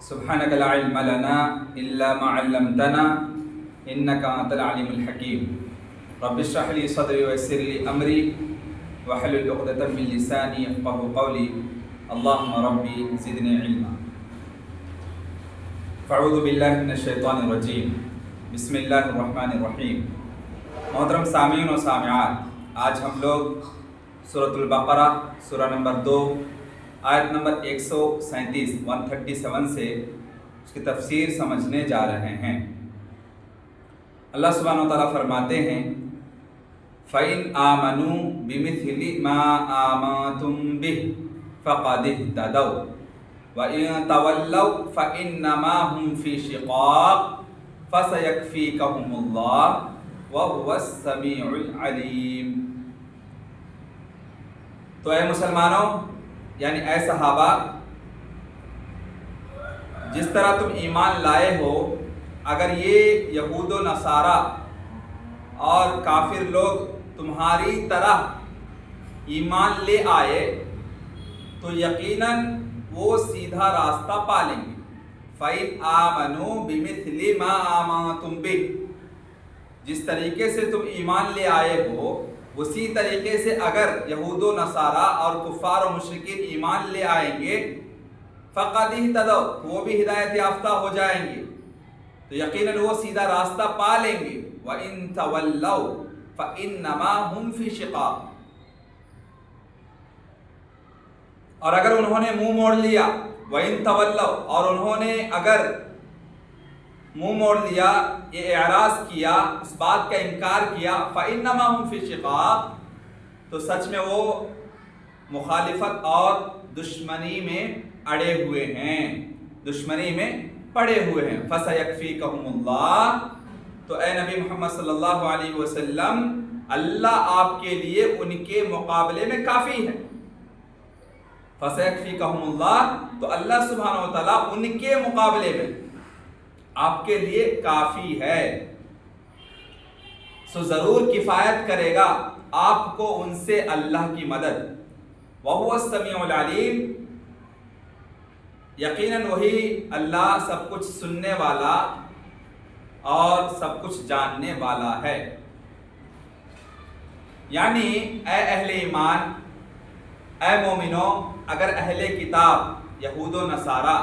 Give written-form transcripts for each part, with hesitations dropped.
سبحانك لا علم لنا إلا ما علمتنا إنك أنت العليم الحكيم رب اشرح لي صدري ويسر لي أمري واحلل عقدة من لساني يفقهوا قولي اللهم ربي زدني علما فاعوذ بالله من الشیطان الرجیم بسم اللہ الرحمن الرحیم۔ محترم سامعین و سامعات، آج ہم لوگ سورۃ البقرہ سورہ نمبر 2 آیت نمبر 137 سے اس کی تفسیر سمجھنے جا رہے ہیں۔ اللہ سبحانہ و تعالیٰ فرماتے ہیں فَإِنْ آمَنُوا بِمِثْلِ مَا آمَنْتُمْ بِهِ فَقَدِ اهْتَدَوْا وَإِن تَوَلَّوْا فَإِنَّمَا هُمْ فِي شِقَاقٍ فَسَيَكْفِيكَهُمُ اللَّهُ وَهُوَ السَّمِيعُ الْعَلِيمُ۔ تو اے مسلمانوں، یعنی اے صحابہ، جس طرح تم ایمان لائے ہو، اگر یہ یہود و نصارہ اور کافر لوگ تمہاری طرح ایمان لے آئے تو یقیناً وہ سیدھا راستہ پا لیں گے۔ فَإِنْ آمَنُوا بِمِثْلِ مَا آمَنْتُمْ بِهِ، جس طریقے سے تم ایمان لے آئے ہو اسی طریقے سے اگر یہود و نصارہ اور کفار و مشرکین ایمان لے آئیں گے فَقَدِ اهْتَدَوْا، وہ بھی ہدایت یافتہ ہو جائیں گے، تو یقیناً وہ سیدھا راستہ پا لیں گے۔ وَإِن تَوَلَّوْا فَإِنَّمَا هُمْ فِي شِقَاقٍ، اور اگر انہوں نے منہ موڑ لیا، وَإِن تَوَلَّوْا، اور انہوں نے اگر منہ موڑ لیا، یہ اعراض کیا، اس بات کا انکار کیا، فَإِنَّمَا هُمْ فِي شِقَاقٍ، تو سچ میں وہ مخالفت اور دشمنی میں اڑے ہوئے ہیں، دشمنی میں پڑے ہوئے ہیں۔ فَسَيَكْفِيكَهُمُ اللَّهُ، تو اے نبی محمد صلی اللہ علیہ وسلم، اللہ آپ کے لیے ان کے مقابلے میں کافی ہے۔ فَسَيَكْفِيكَهُمُ اللَّهُ، تو اللہ سبحانہ و تعالیٰ ان کے مقابلے میں آپ کے لیے کافی ہے، سو ضرور کفایت کرے گا آپ کو ان سے اللہ کی مدد۔ وَهُوَ السَّمِيعُ الْعَلِيمُ، یقیناً وہی اللہ سب کچھ سننے والا اور سب کچھ جاننے والا ہے۔ یعنی اے اہل ایمان، اے مومنوں، اگر اہل کتاب یہود و نصارہ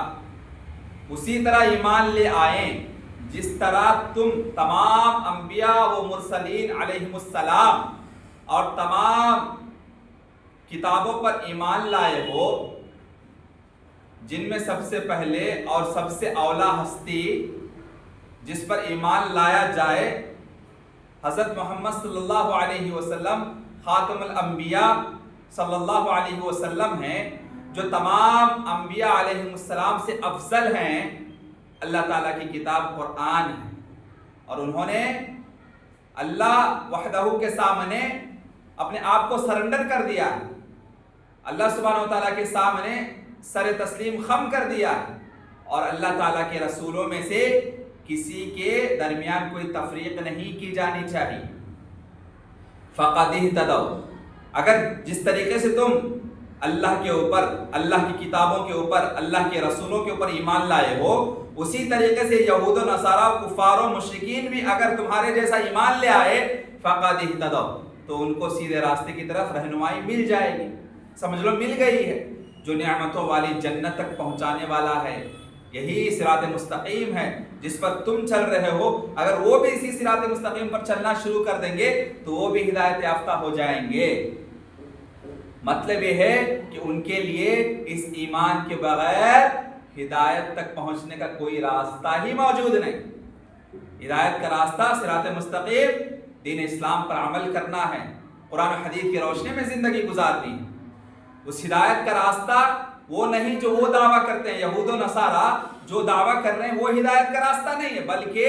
اسی طرح ایمان لے آئیں جس طرح تم تمام انبیاء و مرسلین علیہم السلام اور تمام کتابوں پر ایمان لائے ہو، جن میں سب سے پہلے اور سب سے اولا ہستی جس پر ایمان لایا جائے حضرت محمد صلی اللہ علیہ وسلم خاتم الانبیاء صلی اللہ علیہ وسلم ہیں، جو تمام انبیاء علیہ السلام سے افضل ہیں۔ اللہ تعالیٰ کی کتاب قرآن ہے، اور انہوں نے اللہ وحدہ کے سامنے اپنے آپ کو سرنڈر کر دیا ہے، اللہ سبحانہ و تعالیٰ کے سامنے سر تسلیم خم کر دیا ہے، اور اللہ تعالیٰ کے رسولوں میں سے کسی کے درمیان کوئی تفریق نہیں کی جانی چاہیے۔ فَقَدِ اهْتَدَوْا، اگر جس طریقے سے تم اللہ کے اوپر، اللہ کی کتابوں کے اوپر، اللہ کے رسولوں کے اوپر ایمان لائے ہو، اسی طریقے سے یہود و نصارہ، کفار و مشرکین بھی اگر تمہارے جیسا ایمان لے آئے فَقَدِ اهْتَدَوْا، تو ان کو سیدھے راستے کی طرف رہنمائی مل جائے گی، سمجھ لو مل گئی ہے، جو نعمتوں والی جنت تک پہنچانے والا ہے۔ یہی صراط مستقیم ہے جس پر تم چل رہے ہو، اگر وہ بھی اسی صراط مستقیم پر چلنا شروع کر دیں گے تو وہ بھی ہدایت یافتہ ہو جائیں گے۔ مطلب یہ ہے کہ ان کے لیے اس ایمان کے بغیر ہدایت تک پہنچنے کا کوئی راستہ ہی موجود نہیں۔ ہدایت کا راستہ صراط مستقیم دین اسلام پر عمل کرنا ہے، قرآن و حدیث کی روشنی میں زندگی گزارنی ہے۔ اس ہدایت کا راستہ وہ نہیں جو وہ دعویٰ کرتے ہیں، یہود و نصارہ جو دعویٰ کر رہے ہیں وہ ہدایت کا راستہ نہیں ہے، بلکہ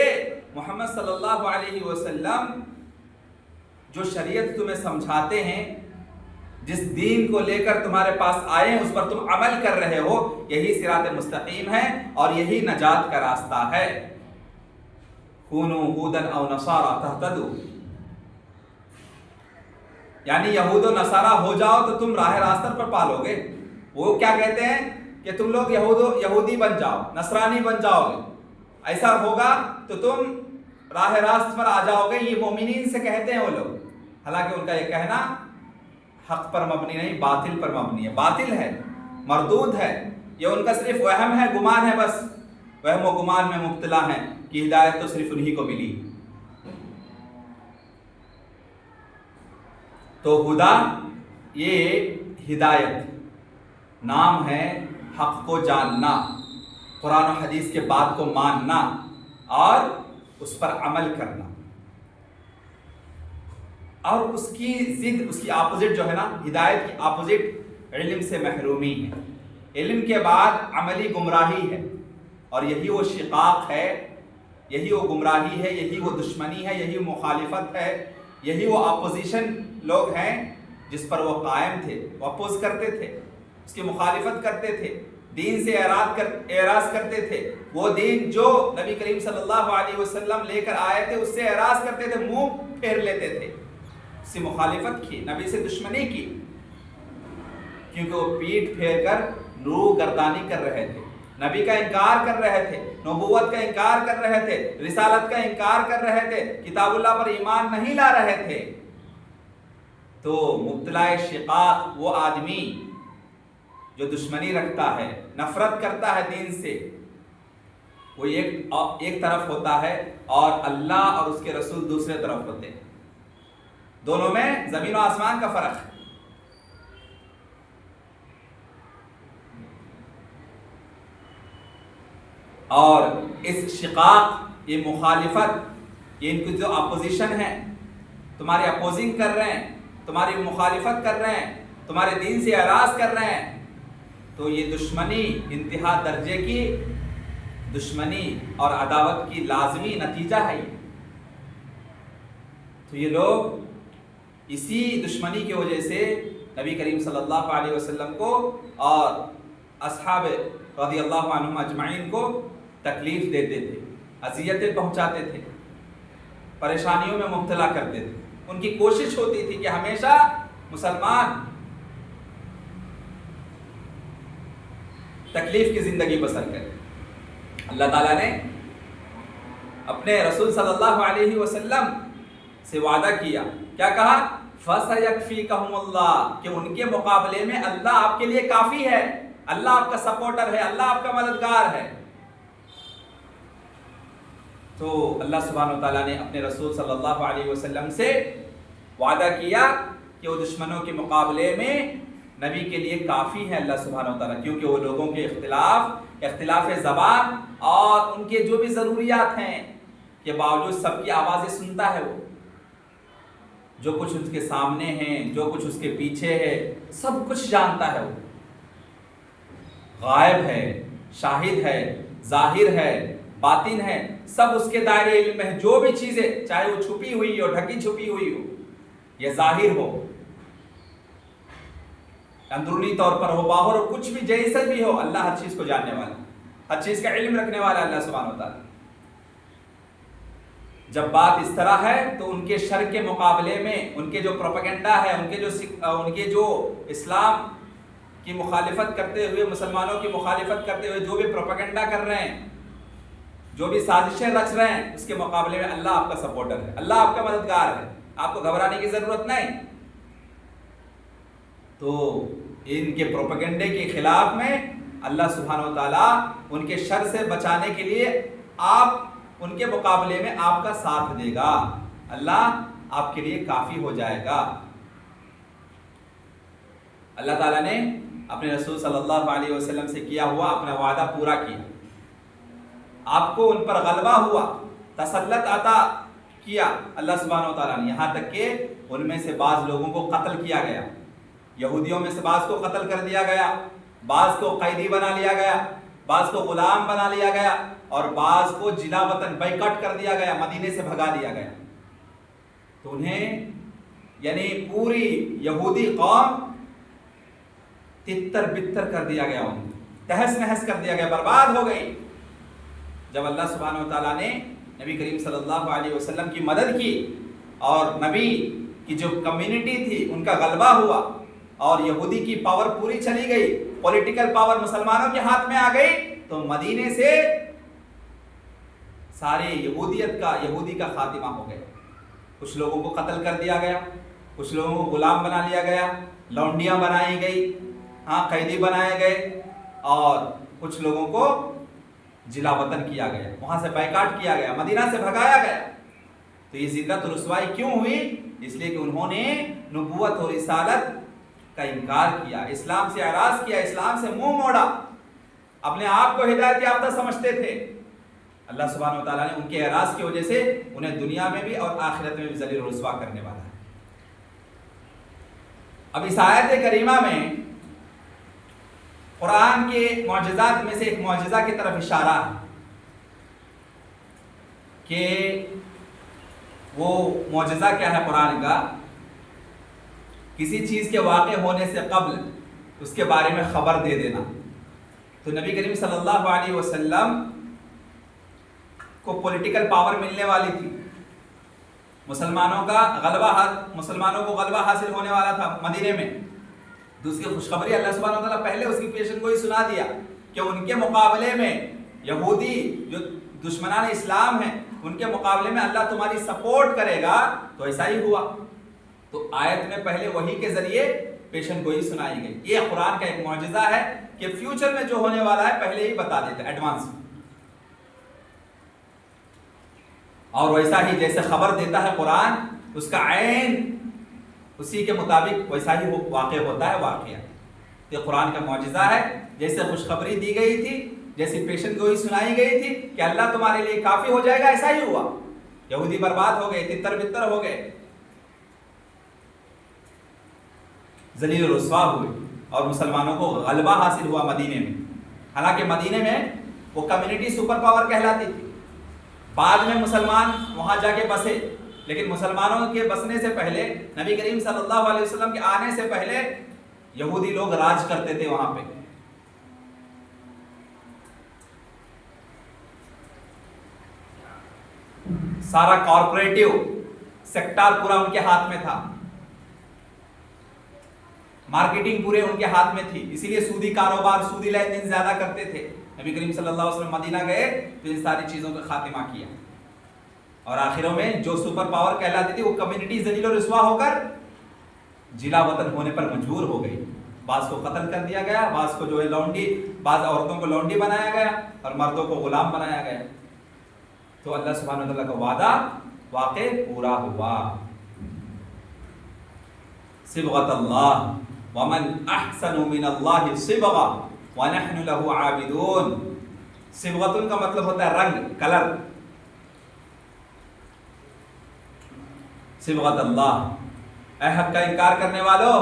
محمد صلی اللہ علیہ وسلم جو شریعت تمہیں سمجھاتے ہیں، جس دین کو لے کر تمہارے پاس آئے ہیں، اس پر تم عمل کر رہے ہو، یہی صراط مستقیم ہے اور یہی نجات کا راستہ ہے۔ کونوا ھودا او نصارا تہتدوا، یعنی یہود و نصارہ ہو جاؤ تو تم راہ راستہ پر پالو گے۔ وہ کیا کہتے ہیں کہ تم لوگ یہودی بن جاؤ، نصرانی بن جاؤ گے، ایسا ہوگا تو تم راہ راست پر آ جاؤ گے. یہ مومنین سے کہتے ہیں وہ لوگ، حالانکہ ان کا یہ کہنا حق پر مبنی نہیں، باطل پر مبنی ہے، باطل ہے، مردود ہے. یہ ان کا صرف وہم ہے، گمان ہے، بس وہم و گمان میں مبتلا ہیں کہ ہدایت تو صرف انہی کو ملی. تو ہدا یہ ہدایت نام ہے، حق کو جاننا، قرآن و حدیث کے بات کو ماننا اور اس پر عمل کرنا. اور اس کی ضد، اس کی اپوزٹ جو ہے نا، ہدایت کی اپوزٹ علم سے محرومی ہے. علم کے بعد عملی گمراہی ہے، اور یہی وہ شقاق ہے، یہی وہ گمراہی ہے، یہی وہ دشمنی ہے، یہی وہ مخالفت ہے، یہی وہ اپوزیشن لوگ ہیں جس پر وہ قائم تھے. وہ اپوز کرتے تھے، اس کی مخالفت کرتے تھے، دین سے اعراض کرتے تھے. وہ دین جو نبی کریم صلی اللہ علیہ وسلم لے کر آئے تھے اس سے اعراض کرتے تھے، منہ پھیر لیتے تھے، اس سے مخالفت کی، نبی سے دشمنی کی، کیونکہ وہ پیٹھ پھیر کر رو گردانی کر رہے تھے، نبی کا انکار کر رہے تھے، نبوت کا انکار کر رہے تھے، رسالت کا انکار کر رہے تھے، کتاب اللہ پر ایمان نہیں لا رہے تھے. تو مبتلا شقاق وہ آدمی جو دشمنی رکھتا ہے، نفرت کرتا ہے دین سے، وہ ایک طرف ہوتا ہے، اور اللہ اور اس کے رسول دوسرے طرف ہوتے ہیں. دونوں میں زمین و آسمان کا فرق ہے. اور اس شقاق، یہ مخالفت، یہ ان کی جو اپوزیشن ہے، تمہاری اپوزنگ کر رہے ہیں، تمہاری مخالفت کر رہے ہیں، تمہارے دین سے اعراض کر رہے ہیں، تو یہ دشمنی انتہا درجے کی دشمنی اور عداوت کی لازمی نتیجہ ہے. تو یہ لوگ اسی دشمنی کی وجہ سے نبی کریم صلی اللہ علیہ وسلم کو اور اصحاب رضی اللہ عنہم اجمعین کو تکلیف دیتے تھے، اذیتیں پہنچاتے تھے، پریشانیوں میں مبتلا کرتے تھے. ان کی کوشش ہوتی تھی کہ ہمیشہ مسلمان تکلیف کی زندگی بسر کرے. اللہ تعالیٰ نے اپنے رسول صلی اللہ علیہ وسلم سے وعدہ کیا، کیا کہا؟ فَسَيَكْفِيكَهُمُ اللَّهُ، کہ ان کے مقابلے میں اللہ آپ کے لیے کافی ہے، اللہ آپ کا سپورٹر ہے، اللہ آپ کا مددگار ہے. تو اللہ سبحانہ وتعالیٰ نے اپنے رسول صلی اللہ علیہ وسلم سے وعدہ کیا کہ وہ دشمنوں کے مقابلے میں نبی کے لیے کافی ہے اللہ سبحانہ وتعالیٰ، کیونکہ وہ لوگوں کے اختلاف زبان اور ان کے جو بھی ضروریات ہیں کے باوجود سب کی آوازیں سنتا ہے. وہ جو کچھ اس کے سامنے ہیں، جو کچھ اس کے پیچھے ہے، سب کچھ جانتا ہے. وہ غائب ہے، شاہد ہے، ظاہر ہے، باطن ہے، سب اس کے دائرے علم میں ہے. جو بھی چیزیں، چاہے وہ چھپی ہوئی ہو، ڈھکی چھپی ہوئی ہو یا ظاہر ہو، اندرونی طور پر ہو، باہر ہو، کچھ بھی جیسا بھی ہو، اللہ ہر چیز کو جاننے والا، ہر چیز کا علم رکھنے والا اللہ سبحانہ وتعالی. جب بات اس طرح ہے تو ان کے شر کے مقابلے میں، ان کے جو پروپیگنڈا ہے، ان کے جو اسلام کی مخالفت کرتے ہوئے، مسلمانوں کی مخالفت کرتے ہوئے جو بھی پروپیگنڈا کر رہے ہیں، جو بھی سازشیں رچ رہے ہیں، اس کے مقابلے میں اللہ آپ کا سپورٹر ہے، اللہ آپ کا مددگار ہے، آپ کو گھبرانے کی ضرورت نہیں. تو ان کے پروپیگنڈے کے خلاف میں اللہ سبحانہ وتعالیٰ ان کے شر سے بچانے کے لیے ان کے مقابلے میں آپ کا ساتھ دے گا، اللہ آپ کے لیے کافی ہو جائے گا. اللہ تعالیٰ نے اپنے رسول صلی اللہ علیہ وسلم سے کیا ہوا اپنا وعدہ پورا کیا، آپ کو ان پر غلبہ ہوا، تسلط عطا کیا اللہ سبحانہ وتعالیٰ نے، یہاں تک کہ ان میں سے بعض لوگوں کو قتل کیا گیا. یہودیوں میں سے بعض کو قتل کر دیا گیا، بعض کو قیدی بنا لیا گیا، بعض کو غلام بنا لیا گیا، اور بعض کو جلا وطن بائیکاٹ کر دیا گیا، مدینے سے بھگا دیا گیا. تو انہیں یعنی پوری یہودی قوم تتر بتر کر دیا گیا، انہیں تہس نہس کر دیا گیا، برباد ہو گئی. جب اللہ سبحانہ وتعالیٰ نے نبی کریم صلی اللہ علیہ وسلم کی مدد کی اور نبی کی جو کمیونٹی تھی ان کا غلبہ ہوا اور یہودی کی پاور پوری چلی گئی، پولیٹیکل پاور مسلمانوں کے ہاتھ میں آ گئی تو مدینے سے سارے یہودی کا خاتمہ ہو گیا. کچھ لوگوں کو قتل کر دیا گیا, کچھ لوگوں کو غلام بنا لیا گیا, لونڈیاں بنائی گئی, قیدی بنائے گئے, اور کچھ لوگوں کو جلا وطن کیا گیا, وہاں سے بائیکاٹ کیا گیا, مدینہ سے بھگایا گیا. تو یہ ذلت و رسوائی کیوں ہوئی؟ اس لیے کہ انہوں نے نبوت اور رسالت کا انکار کیا, اسلام سے اعراض کیا, اسلام سے منہ موڑا, اپنے آپ کو ہدایت یافتہ سمجھتے تھے. اللہ سبحانہ و تعالیٰ نے ان کے اعراض کی وجہ سے انہیں دنیا میں بھی اور آخرت میں بھی ذلیل و رسوا کرنے والا ہے. اب اس آیت کریمہ میں قرآن کے معجزات میں سے ایک معجزہ کی طرف اشارہ ہے کہ وہ معجزہ کیا ہے قرآن کا؟ کسی چیز کے واقع ہونے سے قبل اس کے بارے میں خبر دے دینا. تو نبی کریم صلی اللہ علیہ وسلم کو پولیٹیکل پاور ملنے والی تھی, مسلمانوں کو غلبہ حاصل ہونے والا تھا مدینے میں. تو اس کی خوشخبری اللہ سبحانہ و تعالیٰ پہلے اس کی پیشن گوئی سنا دیا کہ ان کے مقابلے میں یہودی جو دشمنان اسلام ہیں ان کے مقابلے میں اللہ تمہاری سپورٹ کرے گا. تو ایسا ہی ہوا. تو آیت میں پہلے وحی کے ذریعے پیشن گوئی سنائی گئی. یہ قرآن کا ایک معجزہ ہے کہ فیوچر میں جو ہونے والا ہے پہلے ہی بتا دیتا ہے ایڈوانس میں. اور ویسا ہی جیسے خبر دیتا ہے قرآن, اس کا عین اسی کے مطابق ویسا ہی واقع ہوتا ہے واقعہ. یہ قرآن کا معجزہ ہے. جیسے خوشخبری دی گئی تھی, جیسی پیشن گوئی سنائی گئی تھی کہ اللہ تمہارے لیے کافی ہو جائے گا, ایسا ہی ہوا. یہودی برباد ہو گئے, تتر بتر ہو گئے, ذلیل و رسوا ہوئے, اور مسلمانوں کو غلبہ حاصل ہوا مدینے میں. حالانکہ مدینے میں وہ کمیونٹی سپر پاور کہلاتی تھی. بعد میں مسلمان وہاں جا کے بسے, لیکن مسلمانوں کے بسنے سے پہلے, نبی کریم صلی اللہ علیہ وسلم کے آنے سے پہلے یہودی لوگ راج کرتے تھے وہاں پہ. سارا کارپوریٹو سیکٹر پورا ان کے ہاتھ میں تھا, مارکیٹنگ پورے ان کے ہاتھ میں تھی. اسی لیے سودی کاروبار, سودی لین دین زیادہ کرتے تھے. نبی کریم صلی اللہ علیہ وسلم مدینہ گئے تو ان ساری چیزوں کا خاتمہ کیا, اور آخروں میں جو سپر پاور کہلاتی تھی وہ کمیونٹی ذلیل و رسوا ہو کر جلا وطن ہونے پر مجبور ہو گئی. بعض کو قتل کر دیا گیا, بعض کو جو ہے لونڈی, بعض عورتوں کو لونڈی بنایا گیا اور مردوں کو غلام بنایا گیا. تو اللہ سبحانہ وتعالیٰ کا وعدہ واقع پورا ہوا. صبغۃ اللہ ومن احسن من اللہ صبغہ وَنَحْنُ لَهُ عَابِدُونَ. صبغتن کا مطلب ہوتا ہے رنگ, کلر. صبغت اللہ, اے حق کا انکار کرنے والو,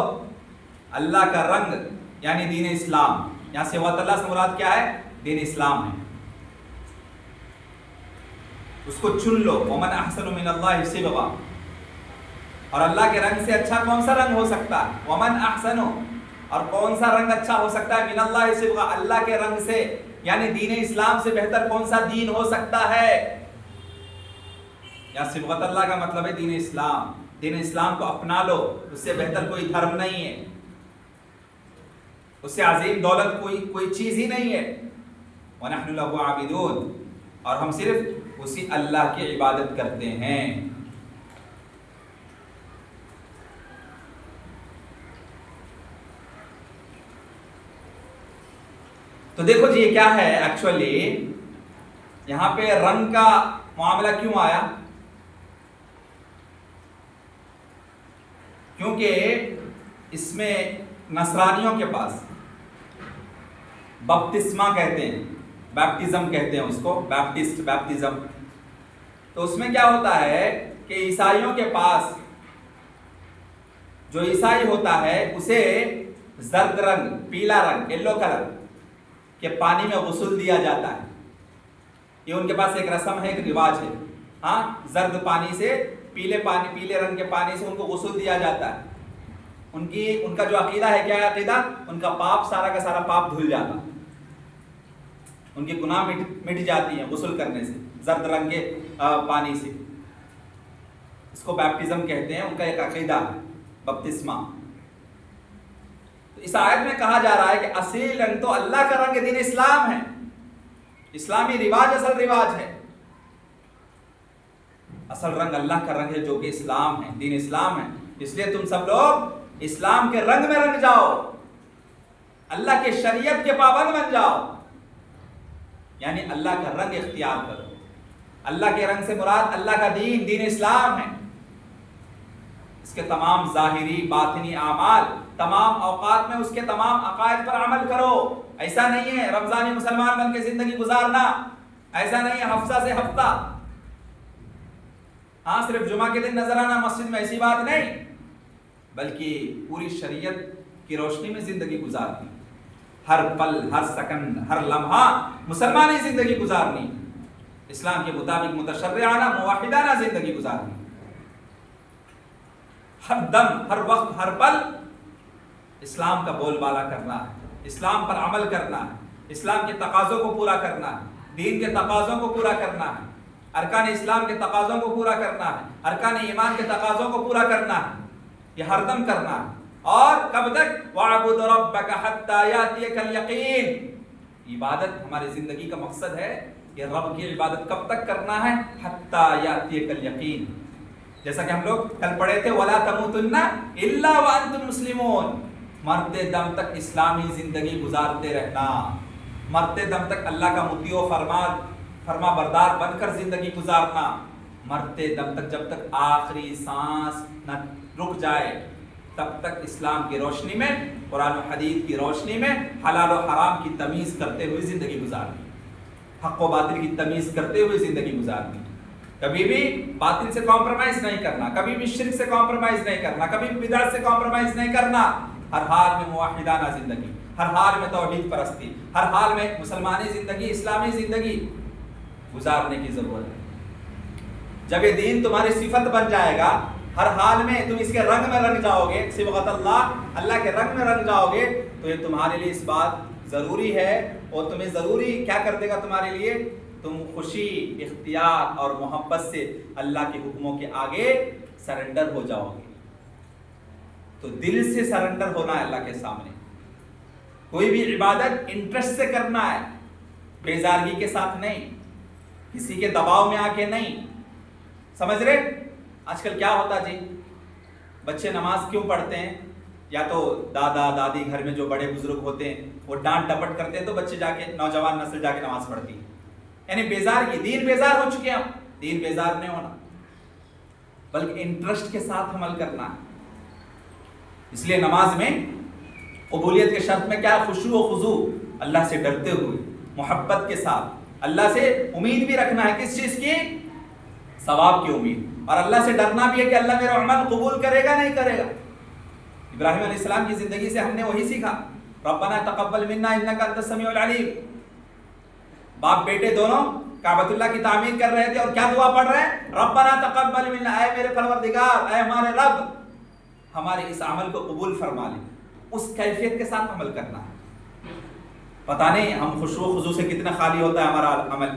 اللہ کا رنگ یعنی دین اسلام. یہاں صبغت اللہ سے مراد کیا ہے؟ دین اسلام ہے. اس کو چن لو. وَمَنْ أَحْسَنُ مِنَ اللَّهِ صِبْغًا. اور اللہ کے رنگ سے اچھا کون سا رنگ ہو سکتا ہے؟ وَمَنْ أَحْسَنُ, اور کون سا رنگ اچھا ہو سکتا ہے؟ من اللہ صبغہ, اللہ کے رنگ سے, یعنی دین اسلام سے بہتر کون سا دین ہو سکتا ہے؟ یا صبغت اللہ کا مطلب ہے دین اسلام. دین اسلام کو اپنا لو, اس سے بہتر کوئی دھرم نہیں ہے, اس سے عظیم دولت کوئی چیز ہی نہیں ہے. وَنَحْنُ لَهُ عَابِدُونَ, اور ہم صرف اسی اللہ کی عبادت کرتے ہیں. تو دیکھو جی یہ کیا ہے ایکچولی, یہاں پہ رنگ کا معاملہ کیوں آیا؟ کیونکہ اس میں نصرانیوں کے پاس بپتسمہ کہتے ہیں, بیپٹزم کہتے ہیں اس کو, بیپٹزم. تو اس میں کیا ہوتا ہے کہ عیسائیوں کے پاس جو عیسائی ہوتا ہے اسے زرد رنگ, پیلا رنگ, یلو کلر کہ پانی میں غسل دیا جاتا ہے. یہ ان کے پاس ایک رسم ہے, ایک رواج ہے. ہاں, زرد پانی سے, پیلے رنگ کے پانی سے ان کو غسل دیا جاتا ہے. ان کا جو عقیدہ ہے, کیا ہے عقیدہ؟ ان کا پاپ, سارا کا سارا پاپ دھل جاتا, ان کی گناہ مٹ جاتی ہیں غسل کرنے سے, زرد رنگ کے پانی سے. اس کو بیپٹزم کہتے ہیں, ان کا ایک عقیدہ ہے بپتسمہ. تو اس آیت میں کہا جا رہا ہے کہ اصیل رنگ تو اللہ کا رنگ دین اسلام ہے، اسلامی رواج اصل رواج ہے، اصل رنگ اللہ کا رنگ ہے جو کہ اسلام ہے، دین اسلام ہے۔ اس لیے تم سب لوگ اسلام کے رنگ میں رنگ جاؤ، اللہ کے شریعت کے پابند بن جاؤ، یعنی اللہ کا رنگ اختیار کرو۔ اللہ کے رنگ سے مراد اللہ کا دین، دین اسلام ہے۔ اس کے تمام ظاہری باطنی اعمال، تمام اوقات میں اس کے تمام عقائد پر عمل کرو۔ ایسا نہیں ہے رمضانی مسلمان بن کے زندگی گزارنا، ایسا نہیں ہے ہفتہ سے ہفتہ، ہاں صرف جمعہ کے دن نظر آنا مسجد میں، ایسی بات نہیں، بلکہ پوری شریعت کی روشنی میں زندگی گزارنی، ہر پل، ہر سیکنڈ، ہر لمحہ مسلمانی زندگی گزارنی، اسلام کے مطابق متشرعانہ موحدانہ زندگی گزارنی، ہر دم، ہر وقت، ہر پل اسلام کا بول بالا کرنا ہے، اسلام پر عمل کرنا ہے، اسلام کے تقاضوں کو پورا کرنا ہے، دین کے تقاضوں کو پورا کرنا ہے، ارکان اسلام کے تقاضوں کو پورا کرنا ہے، ارکان ایمان کے تقاضوں کو پورا کرنا ہے، یہ ہر دم کرنا ہے۔ اور کب تک؟ وَاعْبُدْ رَبَّكَ حَتَّى يَأْتِيَكَ الْيَقِينُ، عبادت ہماری زندگی کا مقصد ہے کہ رب کی عبادت کب تک کرنا ہے؟ حَتَّى يَأْتِيَكَ الْيَقِينُ، جیسا کہ ہم لوگ کل پڑھے تھے وَلَا تَمُوتُنَّ إِلَّا وَأَنْتُمْ مُسْلِمُونَ، مرتے دم تک اسلامی زندگی گزارتے رہنا، مرتے دم تک اللہ کا مطیع و فرما بردار بن کر زندگی گزارنا، مرتے دم تک، جب تک آخری سانس نہ رک جائے تب تک اسلام کی روشنی میں، قرآن و حدیث کی روشنی میں حلال و حرام کی تمیز کرتے ہوئے زندگی گزارنی، حق و باطل کی تمیز کرتے ہوئے زندگی گزارنی، کبھی بھی باطل سے کمپرومائز نہیں کرنا، کبھی بھی شرک سے کمپرومائز نہیں کرنا، کبھی بھی بدعت سے کمپرومائز نہیں کرنا، ہر حال میں موحدانہ زندگی، ہر حال میں توحید پرستی، ہر حال میں مسلمانی زندگی، اسلامی زندگی گزارنے کی ضرورت ہے۔ جب یہ دین تمہاری صفت بن جائے گا، ہر حال میں تم اس کے رنگ میں رنگ جاؤ گے، صبغت اللہ، اللہ کے رنگ میں رنگ جاؤ گے، تو یہ تمہارے لیے اس بات ضروری ہے، اور تمہیں ضروری کیا کر دے گا تمہارے لیے؟ تم خوشی، اختیار اور محبت سے اللہ کے حکموں کے آگے سرنڈر ہو جاؤ گے۔ تو دل سے سرنڈر ہونا ہے اللہ کے سامنے، کوئی بھی عبادت انٹرسٹ سے کرنا ہے، بیزارگی کے ساتھ نہیں، کسی کے دباؤ میں آ کے نہیں، سمجھ رہے؟ آج کل کیا ہوتا جی، بچے نماز کیوں پڑھتے ہیں؟ یا تو دادا دادی گھر میں جو بڑے بزرگ ہوتے ہیں وہ ڈانٹ ڈپٹ کرتے ہیں تو بچے جا کے، نوجوان نسل جا کے نماز پڑھتی ہے، یعنی بیزار کی، دین بیزار ہو چکے ہیں، دین بیزار نہیں ہونا بلکہ انٹرسٹ کے ساتھ عمل کرنا ہے۔ اس لیے نماز میں قبولیت کے شرط میں کیا؟ خشوع و خضوع، اللہ سے ڈرتے ہوئے، محبت کے ساتھ، اللہ سے امید بھی رکھنا ہے، کس چیز کی؟ ثواب کی امید، اور اللہ سے ڈرنا بھی ہے کہ اللہ میرا عمل قبول کرے گا نہیں کرے گا۔ ابراہیم علیہ السلام کی زندگی سے ہم نے وہی سیکھا، ربنا تقبل منا انک انت السمیع العلیم۔ باپ بیٹے دونوں کعبۃ اللہ کی تعمیر کر رہے تھے اور کیا دعا پڑھ رہے ہیں؟ ربنا تقبل منا، اے میرے پروردگار، اے ہمارے رب، ہمارے اس عمل کو قبول فرما لے۔ اس کیفیت کے ساتھ عمل کرنا ہے، پتہ نہیں ہم خشوع و خضوع سے کتنا خالی ہوتا ہے ہمارا عمل۔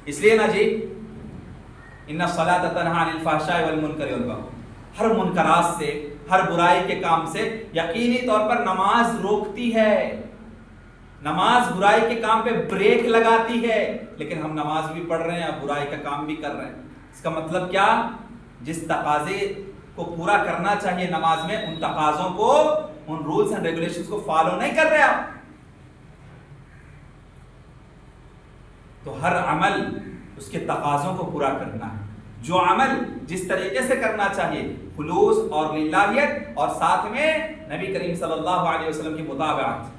اس لیے نا جی، ان الصلاۃ تنہی عن الفحشاء والمنکر والبغی، ہر منکرات سے، ہر برائی کے کام سے یقینی طور پر نماز روکتی ہے، نماز برائی کے کام پہ بریک لگاتی ہے، لیکن ہم نماز بھی پڑھ رہے ہیں اور برائی کا کام بھی کر رہے ہیں۔ اس کا مطلب کیا؟ جس تقاضے کو پورا کرنا چاہیے نماز میں، ان تقاضوں کو، ان رولز اینڈ ریگولیشنز کو فالو نہیں کر رہے آپ۔ تو ہر عمل اس کے تقاضوں کو پورا کرنا ہے، جو عمل جس طریقے سے کرنا چاہیے، خلوص اور للہیت، اور ساتھ میں نبی کریم صلی اللہ علیہ وسلم کی مطابقت،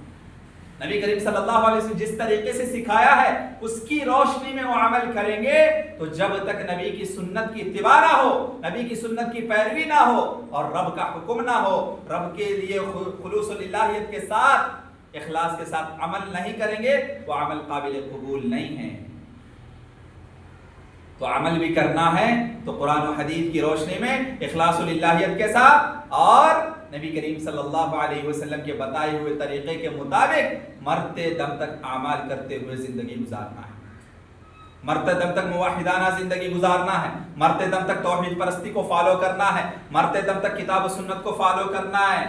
نبی کریم صلی اللہ علیہ وسلم جس طریقے سے سکھایا ہے اس کی روشنی میں وہ عمل کریں گے، تو جب تک نبی کی سنت کی اتباع نہ ہو، نبی کی سنت کی پیروی نہ ہو، اور رب کا حکم نہ ہو، رب کے لیے خلوص و للہیت کے ساتھ، اخلاص کے ساتھ عمل نہیں کریں گے، وہ عمل قابل قبول نہیں ہے۔ تو عمل بھی کرنا ہے تو قرآن و حدیث کی روشنی میں، اخلاص و للہیت کے ساتھ، اور نبی کریم صلی اللہ علیہ وسلم کے بتائے ہوئے طریقے کے مطابق مرتے دم تک اعمال کرتے ہوئے زندگی گزارنا ہے، مرتے دم تک موحدانہ زندگی گزارنا ہے، مرتے دم تک توحید پرستی کو فالو کرنا ہے، مرتے دم تک کتاب و سنت کو فالو کرنا ہے،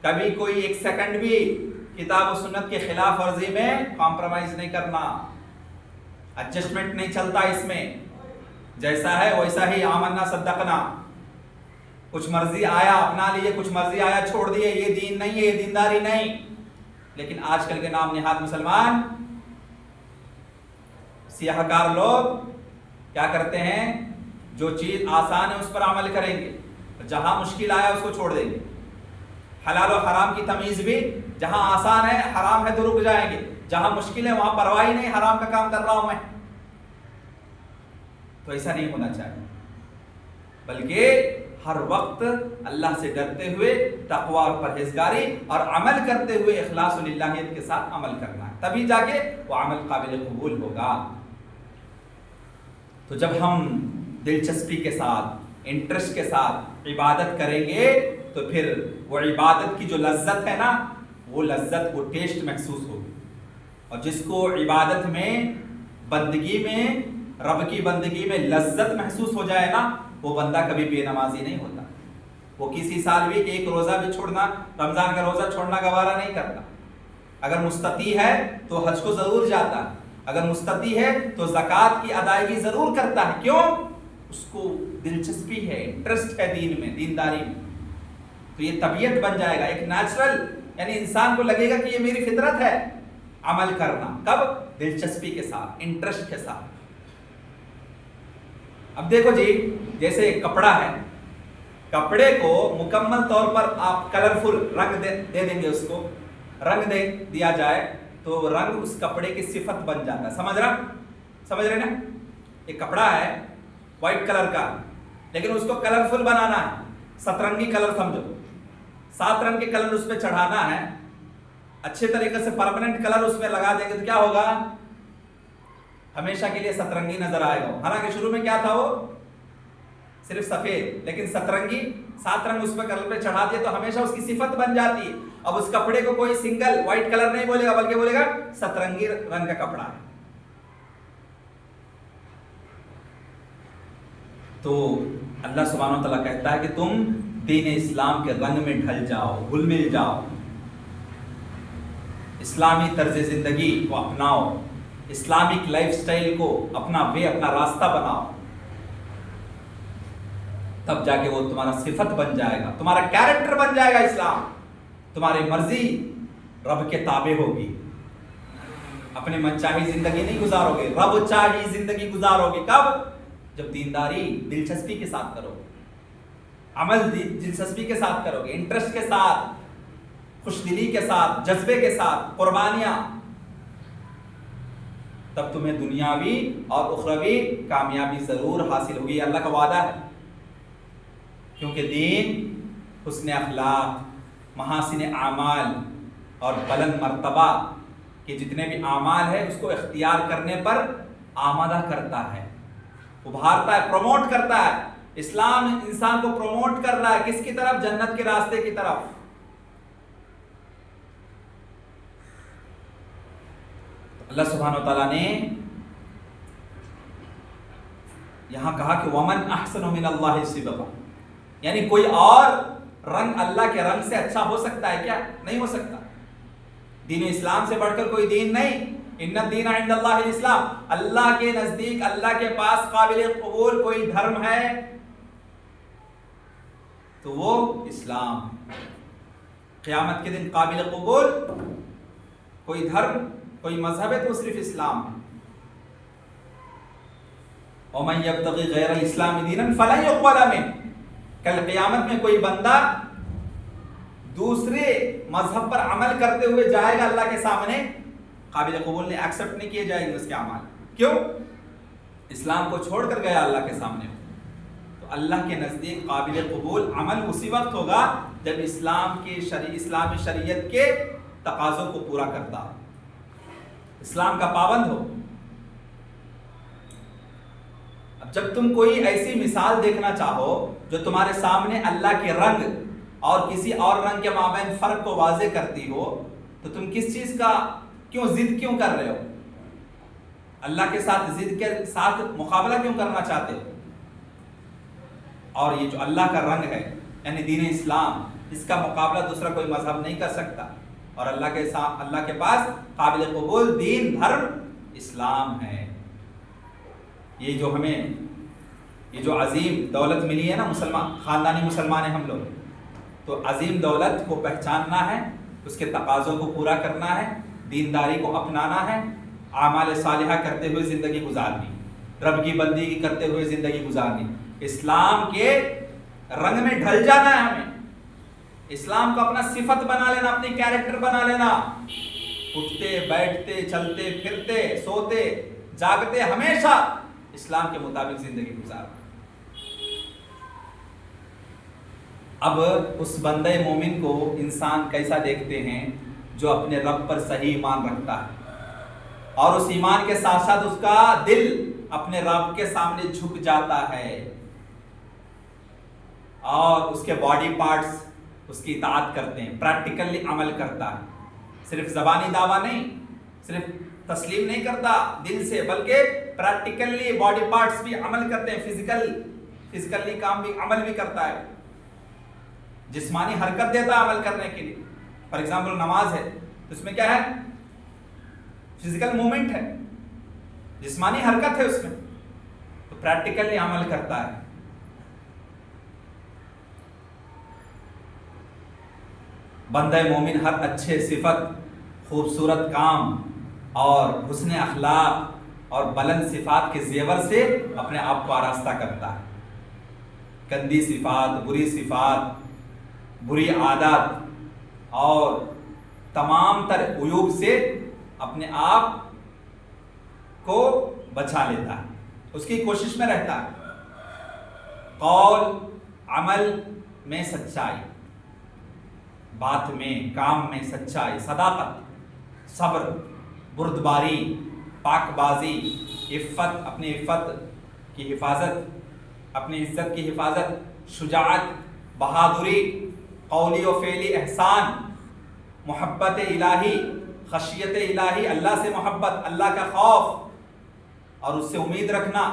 کبھی کوئی ایک سیکنڈ بھی کتاب و سنت کے خلاف ورزی میں کمپرومائز نہیں کرنا، ایڈجسٹمنٹ نہیں چلتا اس میں، جیسا ہے ویسا ہی آمنا صدقنا، کچھ مرضی آیا اپنا لیے، کچھ مرضی آیا چھوڑ دیے، یہ دین نہیں ہے، یہ دینداری نہیں۔ لیکن آج کل کے نام نہاد مسلمان سیاہ کار لوگ کیا کرتے ہیں، جو چیز آسان ہے اس پر عمل کریں گے، جہاں مشکل آیا اس کو چھوڑ دیں گے۔ حلال و حرام کی تمیز بھی جہاں آسان ہے، حرام ہے تو رک جائیں گے، جہاں مشکل ہے وہاں پرواہ ہی نہیں، حرام کا کام کر رہا ہوں میں۔ تو ایسا نہیں ہونا چاہیے، بلکہ ہر وقت اللہ سے ڈرتے ہوئے تقوی اور پرہیزگاری اور عمل کرتے ہوئے اخلاص و للہیت کے ساتھ عمل کرنا ہے، تبھی جا کے وہ عمل قابل قبول ہوگا۔ تو جب ہم دلچسپی کے ساتھ، انٹرسٹ کے ساتھ عبادت کریں گے تو پھر وہ عبادت کی جو لذت ہے نا، وہ لذت، وہ ٹیسٹ محسوس ہوگی۔ اور جس کو عبادت میں، بندگی میں، رب کی بندگی میں لذت محسوس ہو جائے نا، وہ بندہ کبھی بے نمازی نہیں ہوتا، وہ کسی سال بھی ایک روزہ بھی چھوڑنا، رمضان کا روزہ چھوڑنا گوارا نہیں کرتا۔ اگر مستطیع ہے تو حج کو ضرور جاتا ہے، اگر مستطیع ہے تو زکوٰۃ کی ادائیگی ضرور کرتا ہے۔ کیوں؟ اس کو دلچسپی ہے، انٹرسٹ ہے دین میں، دینداری میں، تو یہ طبیعت بن جائے گا، ایک نیچرل، یعنی انسان کو لگے گا کہ یہ میری فطرت ہے عمل کرنا۔ کب؟ دلچسپی کے ساتھ، انٹرسٹ کے ساتھ۔ اب دیکھو جی، جیسے ایک کپڑا ہے، کپڑے کو مکمل طور پر آپ کلرفل رنگ دے دیں گے، اس کو رنگ دیا جائے تو رنگ اس کپڑے کی صفت بن جاتا ہے۔ سمجھ رہے نا؟ ایک کپڑا ہے وائٹ کلر کا، لیکن اس کو کلرفل بنانا ہے، سترنگی کلر سمجھو، 7 رنگ کے کلر اس پہ چڑھانا ہے، اچھے طریقے سے پرماننٹ کلر اس میں لگا دیں گے تو کیا ہوگا؟ ہمیشہ کے لیے سترنگی نظر آئے گا۔ حالانکہ شروع میں کیا تھا، وہ صرف سفید، لیکن سترنگی 7 رنگ اس پہ کلر پہ چڑھا دیا تو ہمیشہ اس کی صفت بن جاتی ہے۔ اب اس کپڑے کو کوئی سنگل وائٹ کلر نہیں بولے گا، بلکہ بولے گا سترنگی رنگ کا کپڑا ہے۔ تو اللہ سبحانہ و تعالیٰ کہتا ہے کہ تم دین اسلام کے رنگ میں ڈھل جاؤ، گھل مل جاؤ، اسلامی طرز زندگی کو اپناؤ، اسلامک لائف سٹائل کو اپنا اپنا راستہ بناؤ، تب جا کے وہ تمہارا صفت بن جائے گا، تمہارا کیریکٹر بن جائے گا اسلام، تمہاری مرضی رب کے تابع ہوگی، اپنے من چاہی زندگی نہیں گزارو گے، رب چاہی زندگی گزارو گے۔ کب؟ جب دینداری دلچسپی کے ساتھ کرو گے، عمل دلچسپی کے ساتھ کرو گے، انٹرسٹ کے ساتھ، خوش دلی کے ساتھ، جذبے کے ساتھ، قربانیاں، تب تمہیں دنیاوی اور اخروی کامیابی ضرور حاصل ہوگی، یہ اللہ کا وعدہ ہے۔ کیونکہ دین حسن اخلاق، محاسن اعمال اور بلند مرتبہ کے جتنے بھی اعمال ہیں اس کو اختیار کرنے پر آمادہ کرتا ہے، ابھارتا ہے، پروموٹ کرتا ہے۔ اسلام انسان کو پروموٹ کر رہا ہے کس کی طرف؟ جنت کے راستے کی طرف۔ اللہ سبحانہ و تعالیٰ نے یہاں کہا کہ وَمَنْ أَحْسَنُ مِنَ اللَّهِ صِبْغًا، یعنی کوئی اور رنگ اللہ کے رنگ سے اچھا ہو سکتا ہے کیا؟ نہیں ہو سکتا۔ دین اسلام سے بڑھ کر کوئی دین نہیں۔ ان الدین عند اللہ الاسلام، اللہ کے نزدیک، اللہ کے پاس قابل قبول کوئی دھرم ہے تو وہ اسلام۔ قیامت کے دن قابل قبول کوئی دھرم، کوئی مذہب ہے تو صرف اسلام ہے۔ وَمَن يَبْتَغِ غَيْرَ الْإِسْلَامِ دِينًا فَلَن يُقْبَلَ مِنْهُ، کل قیامت میں کوئی بندہ دوسرے مذہب پر عمل کرتے ہوئے جائے گا اللہ کے سامنے، قابل قبول نہیں، ایکسپٹ نہیں کیے جائیں گے اس کے اعمال۔ کیوں؟ اسلام کو چھوڑ کر گیا اللہ کے سامنے۔ تو اللہ کے نزدیک قابل قبول عمل اسی وقت ہوگا جب اسلام کی اسلامی شریعت کے تقاضوں کو پورا کرتا ہو، اسلام کا پابند ہو۔ اب جب تم کوئی ایسی مثال دیکھنا چاہو جو تمہارے سامنے اللہ کے رنگ اور کسی اور رنگ کے مابین فرق کو واضح کرتی ہو، تو تم کس چیز کا ضد کیوں کر رہے ہو؟ اللہ کے ساتھ ضد کے ساتھ مقابلہ کیوں کرنا چاہتے ہو؟ اور یہ جو اللہ کا رنگ ہے یعنی دین اسلام، اس کا مقابلہ دوسرا کوئی مذہب نہیں کر سکتا، اور اللہ کے پاس قابل قبول دین دھرم اسلام ہے۔ یہ جو ہمیں یہ جو عظیم دولت ملی ہے نا، مسلمان خاندانی مسلمان ہیں ہم لوگ، تو عظیم دولت کو پہچاننا ہے، اس کے تقاضوں کو پورا کرنا ہے، دینداری کو اپنانا ہے، اعمال صالحہ کرتے ہوئے زندگی گزارنی، رب کی بندگی کرتے ہوئے زندگی گزارنی، اسلام کے رنگ میں ڈھل جانا ہے ہمیں، اسلام کو اپنا صفت بنا لینا، اپنی کیریکٹر بنا لینا، اٹھتے بیٹھتے چلتے پھرتے سوتے جاگتے ہمیشہ اسلام کے مطابق زندگی گزارنا۔ اب اس بندہ مومن کو انسان کیسا دیکھتے ہیں؟ جو اپنے رب پر صحیح ایمان رکھتا ہے، اور اس ایمان کے ساتھ ساتھ اس کا دل اپنے رب کے سامنے جھک جاتا ہے، اور اس کے باڈی پارٹس اس کی اطاعت کرتے ہیں، پریکٹیکلی عمل کرتا ہے، صرف زبانی دعویٰ نہیں، صرف تسلیم نہیں کرتا دل سے، بلکہ پریکٹیکلی باڈی پارٹس بھی عمل کرتے ہیں، فزیکلی کام بھی عمل بھی کرتا ہے، جسمانی حرکت دیتا ہے عمل کرنے کے لیے۔ فار ایگزامپل نماز ہے، اس میں کیا ہے؟ فزیکل موومنٹ ہے، جسمانی حرکت ہے اس میں، تو پریکٹیکلی عمل کرتا ہے۔ بندہ مومن ہر اچھے صفت، خوبصورت کام اور حسن اخلاق اور بلند صفات کے زیور سے اپنے آپ کو آراستہ کرتا ہے۔ گندی صفات، بری صفات، بری عادات اور تمام تر عیوب سے اپنے آپ کو بچا لیتا ہے، اس کی کوشش میں رہتا ہے۔ قول عمل میں سچائی، بات میں کام میں سچائی، صداقت، صبر، بردباری، پاک بازی، عفت، اپنی عفت کی حفاظت، اپنی عزت کی حفاظت، شجاعت، بہادری، قولی و فعلی احسان، محبت الہی، خشیت الہی، اللہ سے محبت، اللہ کا خوف اور اس سے امید رکھنا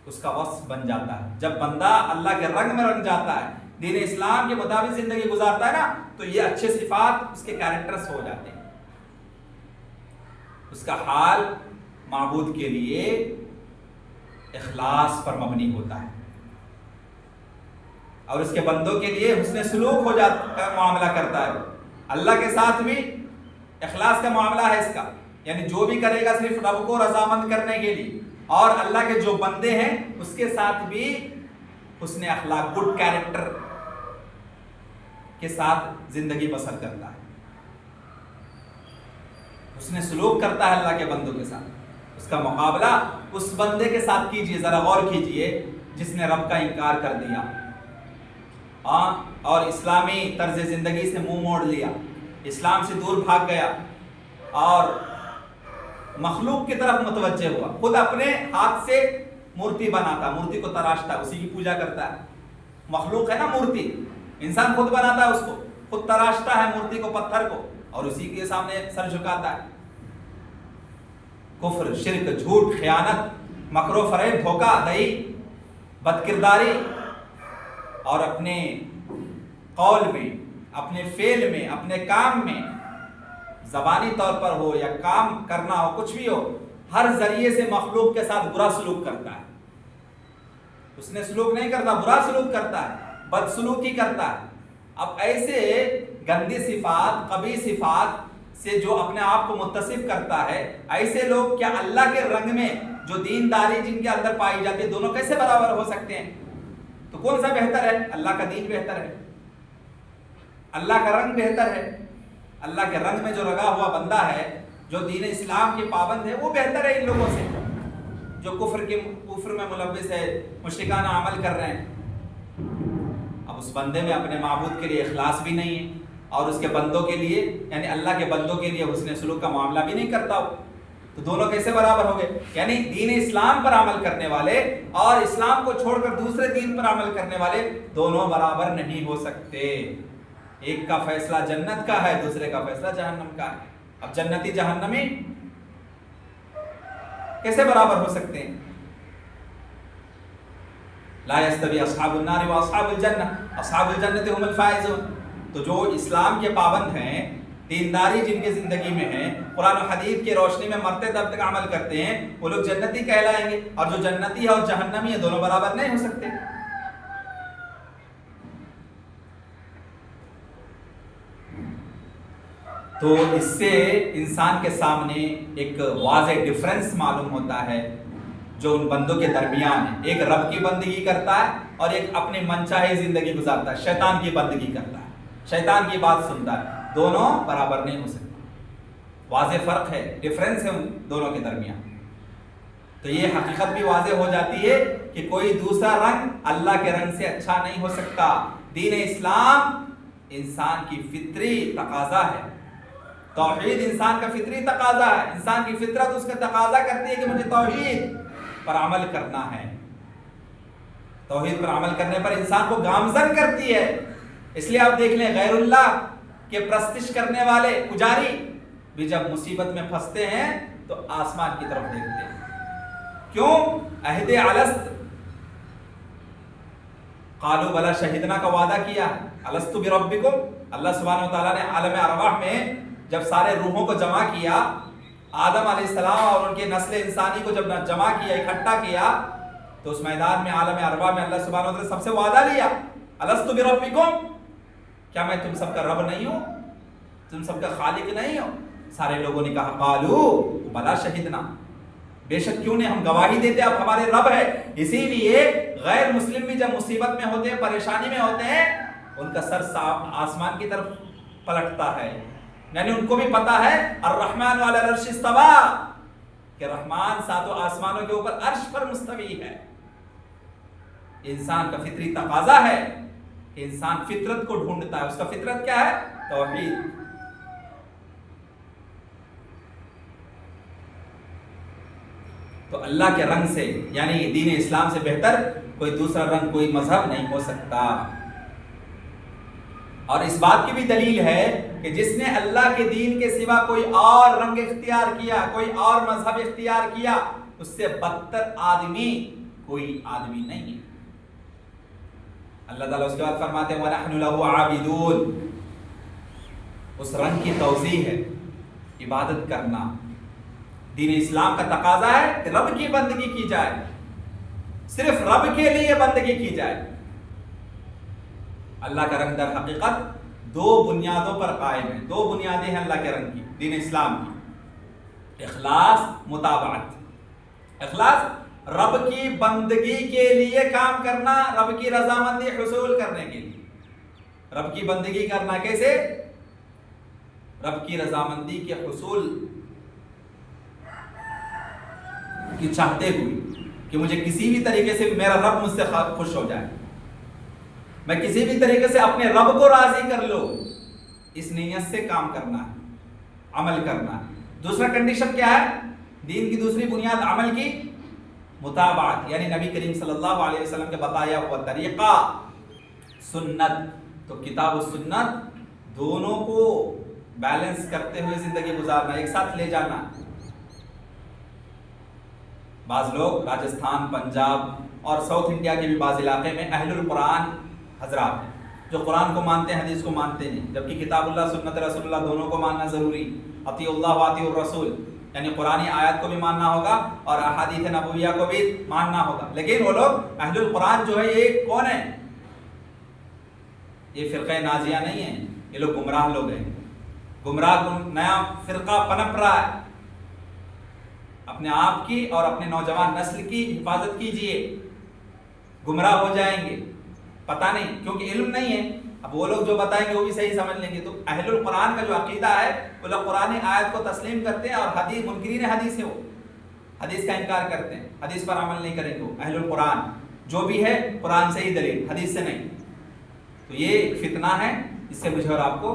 اس کا وصف بن جاتا ہے۔ جب بندہ اللہ کے رنگ میں رنگ جاتا ہے، دین اسلام کے مطابق زندگی گزارتا ہے نا، تو یہ اچھے صفات اس کے کیریکٹرز ہو جاتے ہیں۔ اس کا حال معبود کے لیے اخلاص پر مبنی ہوتا ہے، اور اس کے بندوں کے لیے حسن سلوک ہو جاتا ہے، معاملہ کرتا ہے۔ اللہ کے ساتھ بھی اخلاص کا معاملہ ہے اس کا، یعنی جو بھی کرے گا صرف رب کو رضامند کرنے کے لیے، اور اللہ کے جو بندے ہیں اس کے ساتھ بھی حسن اخلاق، گڈ کیریکٹر کے ساتھ زندگی بسر کرتا ہے، حسن سلوک کرتا ہے اللہ کے بندوں کے ساتھ۔ اس کا مقابلہ اس بندے کے ساتھ کیجئے، ذرا غور کیجئے جس نے رب کا انکار کر دیا اور اسلامی طرز زندگی سے منہ موڑ لیا، اسلام سے دور بھاگ گیا اور مخلوق کی طرف متوجہ ہوا، خود اپنے ہاتھ سے مورتی بناتا، مورتی کو تراشتا، اسی کی پوجا کرتا ہے۔ مخلوق ہے نا مورتی، انسان خود بناتا ہے، اس کو خود تراشتا ہے مورتی کو، پتھر کو، اور اسی کے سامنے سر جھکاتا ہے۔ کفر، شرک، جھوٹ، خیانت، مکر و فریب، دھوکہ دہی، بد کرداری، اور اپنے قول میں، اپنے فعل میں، اپنے کام میں، زبانی طور پر ہو یا کام کرنا ہو، کچھ بھی ہو، ہر ذریعے سے مخلوق کے ساتھ برا سلوک کرتا ہے۔ اس نے سلوک نہیں کرتا، برا سلوک کرتا ہے، بد سلوکی کرتا ہے۔ اب ایسے گندی صفات، قبیح صفات سے جو اپنے آپ کو متصف کرتا ہے، ایسے لوگ کیا اللہ کے رنگ میں جو دینداری جن کے اندر پائی جاتی ہے، دونوں کیسے برابر ہو سکتے ہیں؟ تو کون سا بہتر ہے؟ اللہ کا دین بہتر ہے، اللہ کا رنگ بہتر ہے۔ اللہ کے رنگ میں جو رنگا ہوا بندہ ہے، جو دین اسلام کے پابند ہے، وہ بہتر ہے ان لوگوں سے جو کفر میں ملوث ہے، مشرکانہ عمل کر رہے ہیں۔ اب اس بندے میں اپنے معبود کے لیے اخلاص بھی نہیں ہے، اور اس کے بندوں کے لیے، یعنی اللہ کے بندوں کے لیے حسن سلوک کا معاملہ بھی نہیں کرتا ہو، تو دونوں کیسے برابر ہو گئے؟ یعنی دین اسلام پر عمل کرنے والے اور اسلام کو چھوڑ کر دوسرے دین پر عمل کرنے والے دونوں برابر نہیں ہو سکتے۔ ایک کا فیصلہ جنت کا ہے، دوسرے کا فیصلہ جہنم کا ہے۔ اب جنتی جہنمی کیسے برابر ہو سکتے ہیں؟ لا یستوی اصحاب النار و اصحاب الجنہ اصحاب الجنۃ هم الفائزون. تو جو اسلام کے پابند ہیں، دینداری جن کی زندگی میں ہے، قرآن و حدیث کی روشنی میں مرتے دب تک عمل کرتے ہیں، وہ لوگ جنتی کہلائیں گے. اور جو جنتی ہے اور جہنمی ہے دونوں برابر نہیں ہو سکتے. تو اس سے انسان کے سامنے ایک واضح ڈفرنس معلوم ہوتا ہے جو ان بندوں کے درمیان ہے. ایک رب کی بندگی کرتا ہے اور ایک اپنی منچاہی زندگی گزارتا ہے، شیطان کی بندگی کرتا ہے، شیطان کی بات سنتا ہے. دونوں برابر نہیں ہو سکتے. واضح فرق ہے، ڈفرنس ہے ان دونوں کے درمیان. تو یہ حقیقت بھی واضح ہو جاتی ہے کہ کوئی دوسرا رنگ اللہ کے رنگ سے اچھا نہیں ہو سکتا. دین اسلام انسان کی فطری تقاضا ہے. توحید انسان کا فطری تقاضا ہے. انسان کی فطرت اس کا تقاضا کرتی ہے کہ مجھے توحید پر عمل کرنا ہے. توحید پر عمل کرنے پر انسان کو گامزن کرتی ہے. اس لیے آپ دیکھ لیں غیر اللہ کے پرستش کرنے والے پجاری بھی جب مصیبت میں پھنستے ہیں تو آسمان کی طرف دیکھتے ہیں. کیوں؟ عہد الست قالوا بلا شہدنا کا وعدہ کیا. الست بربکم. اللہ سبحانہ و تعالیٰ نے عالم ارواح میں جب سارے روحوں کو جمع کیا، آدم علیہ السلام اور ان کے نسل انسانی کو جب جمع کیا، اکٹھا کیا، تو اس میدان میں عالم ارواح میں اللہ سبحانہ و تعالیٰ سب سے وعدہ لیا، الست بربکم، کیا میں تم سب کا رب نہیں ہوں؟ تم سب کا خالق نہیں ہوں؟ سارے لوگوں نے کہا قالوا بلا شہدنا، بے شک کیوں نہیں، ہم گواہی دیتے اب ہمارے رب ہے. اسی لیے غیر مسلم بھی جب مصیبت میں ہوتے ہیں، پریشانی میں ہوتے ہیں، ان کا سر آسمان کی طرف پلٹتا ہے. یعنی ان کو بھی پتا ہے الرحمن علی العرش استوی، کہ رحمان ساتوں آسمانوں کے اوپر عرش پر مستوی ہے. انسان کا فطری تقاضا ہے کہ انسان فطرت کو ڈھونڈتا ہے. اس کا فطرت کیا ہے؟ توحید. تو اللہ کے رنگ سے یعنی دین اسلام سے بہتر کوئی دوسرا رنگ، کوئی مذہب نہیں ہو سکتا. اور اس بات کی بھی دلیل ہے کہ جس نے اللہ کے دین کے سوا کوئی اور رنگ اختیار کیا، کوئی اور مذہب اختیار کیا، اس سے بدتر آدمی کوئی آدمی نہیں ہے. اللہ تعالیٰ اس کے بعد فرماتے ہیں وَنَحْنُ لَهُ عَابِدُونَ. اس رنگ کی توضیح ہے عبادت کرنا. دین اسلام کا تقاضا ہے کہ رب کی بندگی کی جائے، صرف رب کے لیے بندگی کی جائے. اللہ کا رنگ در حقیقت دو بنیادوں پر قائم ہے. دو بنیادیں ہیں اللہ کے رنگ کی، دین اسلام کی: اخلاص، متابعت. اخلاص رب کی بندگی کے لیے کام کرنا، رب کی رضامندی حصول کرنے کے لیے. رب کی بندگی کرنا کیسے؟ رب کی رضامندی کے حصول کی چاہتے ہوئے کہ مجھے کسی بھی طریقے سے میرا رب مجھ سے خوش ہو جائے، میں کسی بھی طریقے سے اپنے رب کو راضی کر لو. اس نیت سے کام کرنا ہے، عمل کرنا ہے. دوسرا کنڈیشن کیا ہے؟ دین کی دوسری بنیاد عمل کی متابعت، یعنی نبی کریم صلی اللہ علیہ وسلم کے بتایا ہوا طریقہ، سنت. تو کتاب و سنت دونوں کو بیلنس کرتے ہوئے زندگی گزارنا، ایک ساتھ لے جانا. بعض لوگ راجستھان، پنجاب اور ساؤتھ انڈیا کے بھی بعض علاقے میں اہل القرآن حضرات ہیں جو قرآن کو مانتے ہیں، حدیث کو مانتے ہیں، جبکہ کتاب اللہ، سنت رسول اللہ دونوں کو ماننا ضروری. اطیعوا اللہ واطیعوا الرسول، یعنی قرآنی آیات کو بھی ماننا ہوگا اور احادیث نبویہ کو بھی ماننا ہوگا. لیکن وہ لوگ اہل القرآن جو ہے یہ کون ہے؟ یہ فرقہ ناجیہ نہیں ہے، یہ لوگ گمراہ لوگ ہیں. گمراہ نیا فرقہ پنپ رہا ہے. اپنے آپ کی اور اپنے نوجوان نسل کی حفاظت کیجئے، گمراہ ہو جائیں گے. پتہ نہیں، کیونکہ علم نہیں ہے. اب وہ لوگ جو بتائیں گے وہ بھی صحیح سمجھ لیں گے. تو اہل القرآن کا جو عقیدہ ہے وہ لوگ قرآن آیت کو تسلیم کرتے ہیں اور حدیث، منکرین حدیث ہے، وہ حدیث کا انکار کرتے ہیں، حدیث پر عمل نہیں کریں گے. وہ اہل القرآن جو بھی ہے قرآن سے ہی دلیل، حدیث سے نہیں. تو یہ ایک فتنہ ہے، اس سے مجھے اور آپ کو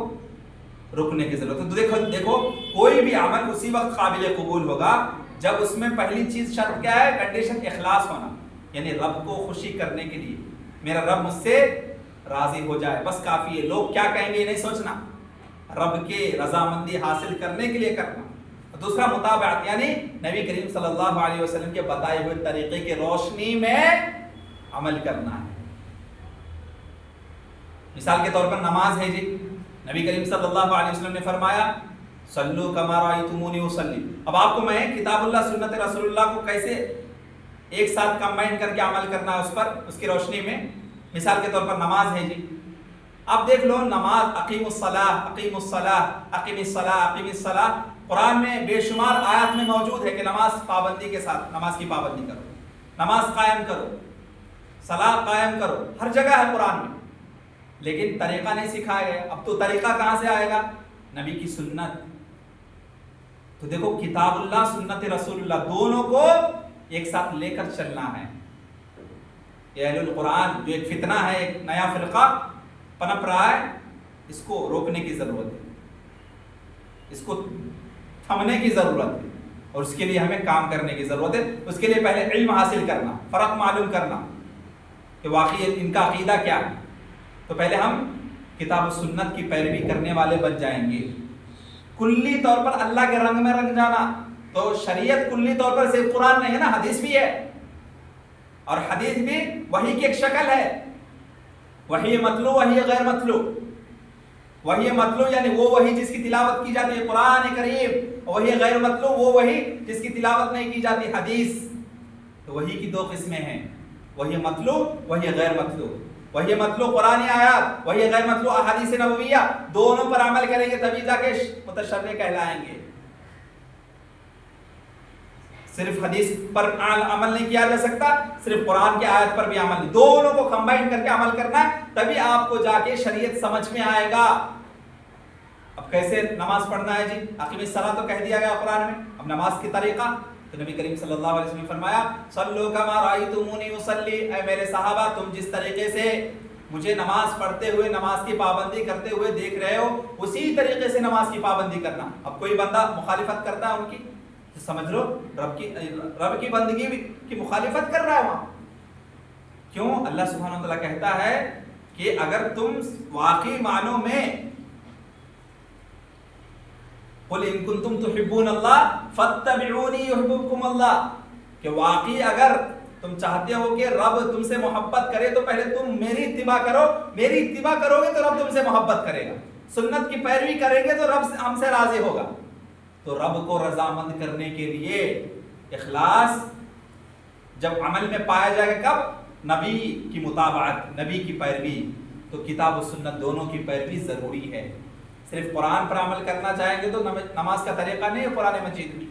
رکنے کی ضرورت ہے. تو دیکھو کوئی بھی عمل اسی وقت قابل قبول ہوگا جب اس میں پہلی چیز شرط کیا ہے؟ کنڈیشن اخلاص ہونا، یعنی رب کو خوشی کرنے کے لیے، میرا رب مجھ سے راضی ہو جائے، بس کافی ہے. لوگ کیا کہیں گے یہ نہیں سوچنا، رب کے رضامندی حاصل کرنے کے لیے کرنا. دوسرا متابعت، یعنی نبی کریم صلی اللہ علیہ وسلم کے بتائے ہوئے طریقے کی روشنی میں عمل کرنا ہے۔ مثال کے طور پر نماز ہے جی، نبی کریم صلی اللہ علیہ وسلم نے فرمایا صلو کما رأیتمونی اصلی۔ اب آپ کو میں کتاب اللہ سنت رسول اللہ کو کیسے ایک ساتھ کمبائن کر کے عمل کرنا ہے اس پر، اس کی روشنی میں، مثال کے طور پر نماز ہے جی، آپ دیکھ لو نماز، اقیم الصلاۃ اقیم الصلاۃ اقیم الصلاۃ اقیم الصلاۃ، قرآن میں بے شمار آیات میں موجود ہے کہ نماز پابندی کے ساتھ، نماز کی پابندی کرو، نماز قائم کرو، صلاۃ قائم کرو، ہر جگہ ہے قرآن میں، لیکن طریقہ نہیں سکھایا گیا۔ اب تو طریقہ کہاں سے آئے گا؟ نبی کی سنت۔ تو دیکھو کتاب اللہ سنت رسول اللہ دونوں کو ایک ساتھ لے کر چلنا ہے۔ یہ اہل القرآن جو ایک فتنہ ہے، ایک نیا فرقہ پنپ رہا ہے، اس کو روکنے کی ضرورت ہے، اس کو تھمنے کی ضرورت ہے، اور اس کے لیے ہمیں کام کرنے کی ضرورت ہے۔ اس کے لیے پہلے علم حاصل کرنا، فرق معلوم کرنا کہ واقعی ان کا عقیدہ کیا ہے، تو پہلے ہم کتاب و سنت کی پیروی کرنے والے بن جائیں گے۔ کلی طور پر اللہ کے رنگ میں رنگ جانا، تو شریعت کلی طور پر صرف قرآن نہیں ہے نا، حدیث بھی ہے، اور حدیث بھی وحی کی ایک شکل ہے، وحی مطلوع وحی غیر مطلوع۔ وحی مطلوع یعنی وہ وحی جس کی تلاوت کی جاتی ہے قرآن کریم، وحی غیر مطلوع وہ وحی جس کی تلاوت نہیں کی جاتی حدیث۔ تو وحی کی دو قسمیں ہیں، وحی مطلوع وحی غیر مطلوع۔ وحی مطلوع قرآنی آیات، وحی غیر مطلوع احادیث نبویہ، دونوں پر عمل کریں گے تبھی جا کے متشرع کہلائیں گے۔ صرف حدیث پر عمل نہیں کیا جا سکتا، صرف قرآن کی آیت پر بھی عمل نہیں، دونوں کو کمبائن کر کے عمل کرنا ہے، تبھی آپ کو جا کے شریعت سمجھ میں آئے گا۔ اب کیسے نماز پڑھنا ہے جی؟ اقیم الصلاۃ تو کہہ دیا گیا قرآن میں، اب نماز کی طریقہ تو نبی کریم صلی اللہ علیہ وسلم نے فرمایا صلو کما رأیتمونی اصلی، اے میرے صحابہ تم جس طریقے سے مجھے نماز پڑھتے ہوئے، نماز کی پابندی کرتے ہوئے دیکھ رہے ہو، اسی طریقے سے نماز کی پابندی کرنا۔ اب کوئی بندہ مخالفت کرتا ہے ان کی، تو سمجھ لو رب کی بندگی کی مخالفت کر رہا ہے وہاں۔ کیوں؟ اللہ سبحانہ وتعالیٰ کہتا ہے کہ اگر تم واقعی معنوں میں قل ان کنتم تحبون اللہ فاتبعونی یحببکم اللہ، کہ واقعی اگر تم چاہتے ہو کہ رب تم سے محبت کرے تو پہلے تم میری اتباع کرو، میری اتباع کرو گے تو رب تم سے محبت کرے گا، سنت کی پیروی کریں گے تو رب ہم سے راضی ہوگا۔ تو رب کو رضامند کرنے کے لیے اخلاص جب عمل میں پایا جائے گا، کب؟ نبی کی مطابعت، نبی کی پیروی۔ تو کتاب و سنت دونوں کی پیروی ضروری ہے۔ صرف قرآن پر عمل کرنا چاہیں گے تو نماز کا طریقہ نہیں ہے قرآن مجید میں،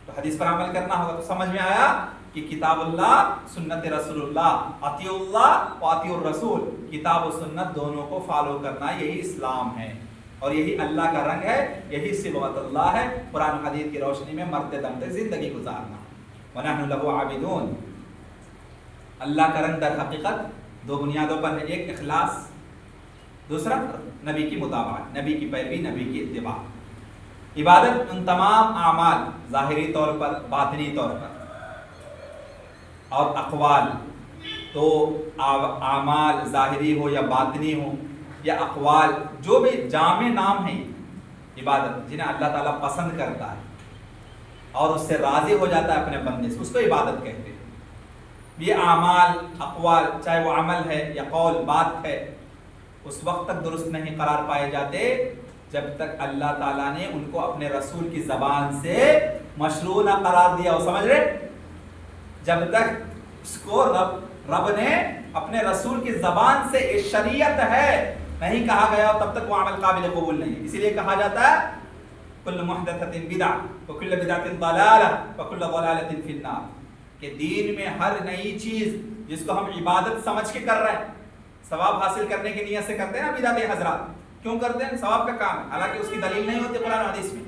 تو حدیث پر عمل کرنا ہوگا۔ تو سمجھ میں آیا کہ کتاب اللہ سنت رسول اللہ، اطیعوا اللہ و اطیعوا الرسول، کتاب و سنت دونوں کو فالو کرنا، یہی اسلام ہے، اور یہی اللہ کا رنگ ہے، یہی صبغت اللہ ہے، قرآن حدیث کی روشنی میں مرتے دم تک زندگی گزارنا۔ وَنَحْنُ لَهُ عَابِدُونَ، اللہ کا رنگ در حقیقت دو بنیادوں پر ہے، ایک اخلاص، دوسرا نبی کی مطابقت، نبی کی پیروی، نبی کی اتباع۔ عبادت ان تمام اعمال، ظاہری طور پر، باطنی طور پر اور اقوال، تو اعمال ظاہری ہو یا باطنی ہو یا اقوال، جو بھی جامع نام ہیں عبادت، جنہیں اللہ تعالیٰ پسند کرتا ہے اور اس سے راضی ہو جاتا ہے اپنے بندے سے، اس کو عبادت کہتے ہیں۔ یہ اعمال، اقوال، چاہے وہ عمل ہے یا قول، بات ہے، اس وقت تک درست نہیں قرار پائے جاتے جب تک اللہ تعالیٰ نے ان کو اپنے رسول کی زبان سے مشروع نہ قرار دیا ہو، سمجھ رہے؟ جب تک اس کو رب نے اپنے رسول کی زبان سے یہ شریعت ہے نہیں کہا گیا، تب تک وہ عمل قابل قبول نہیں ہے۔ اسی لیے کہا جاتا ہے کل محدثۃ بدعہ وکل بدعۃ ضلالہ وکل ضلالۃ فی النار، کہ دین میں ہر نئی چیز جس کو ہم عبادت سمجھ کے کر رہے ہیں، ثواب حاصل کرنے کی نیت سے کرتے ہیں نا بدعت حضرات، کیوں کرتے ہیں؟ ثواب کا کام ہے، حالانکہ اس کی دلیل نہیں ہوتی قرآن و حدیث میں،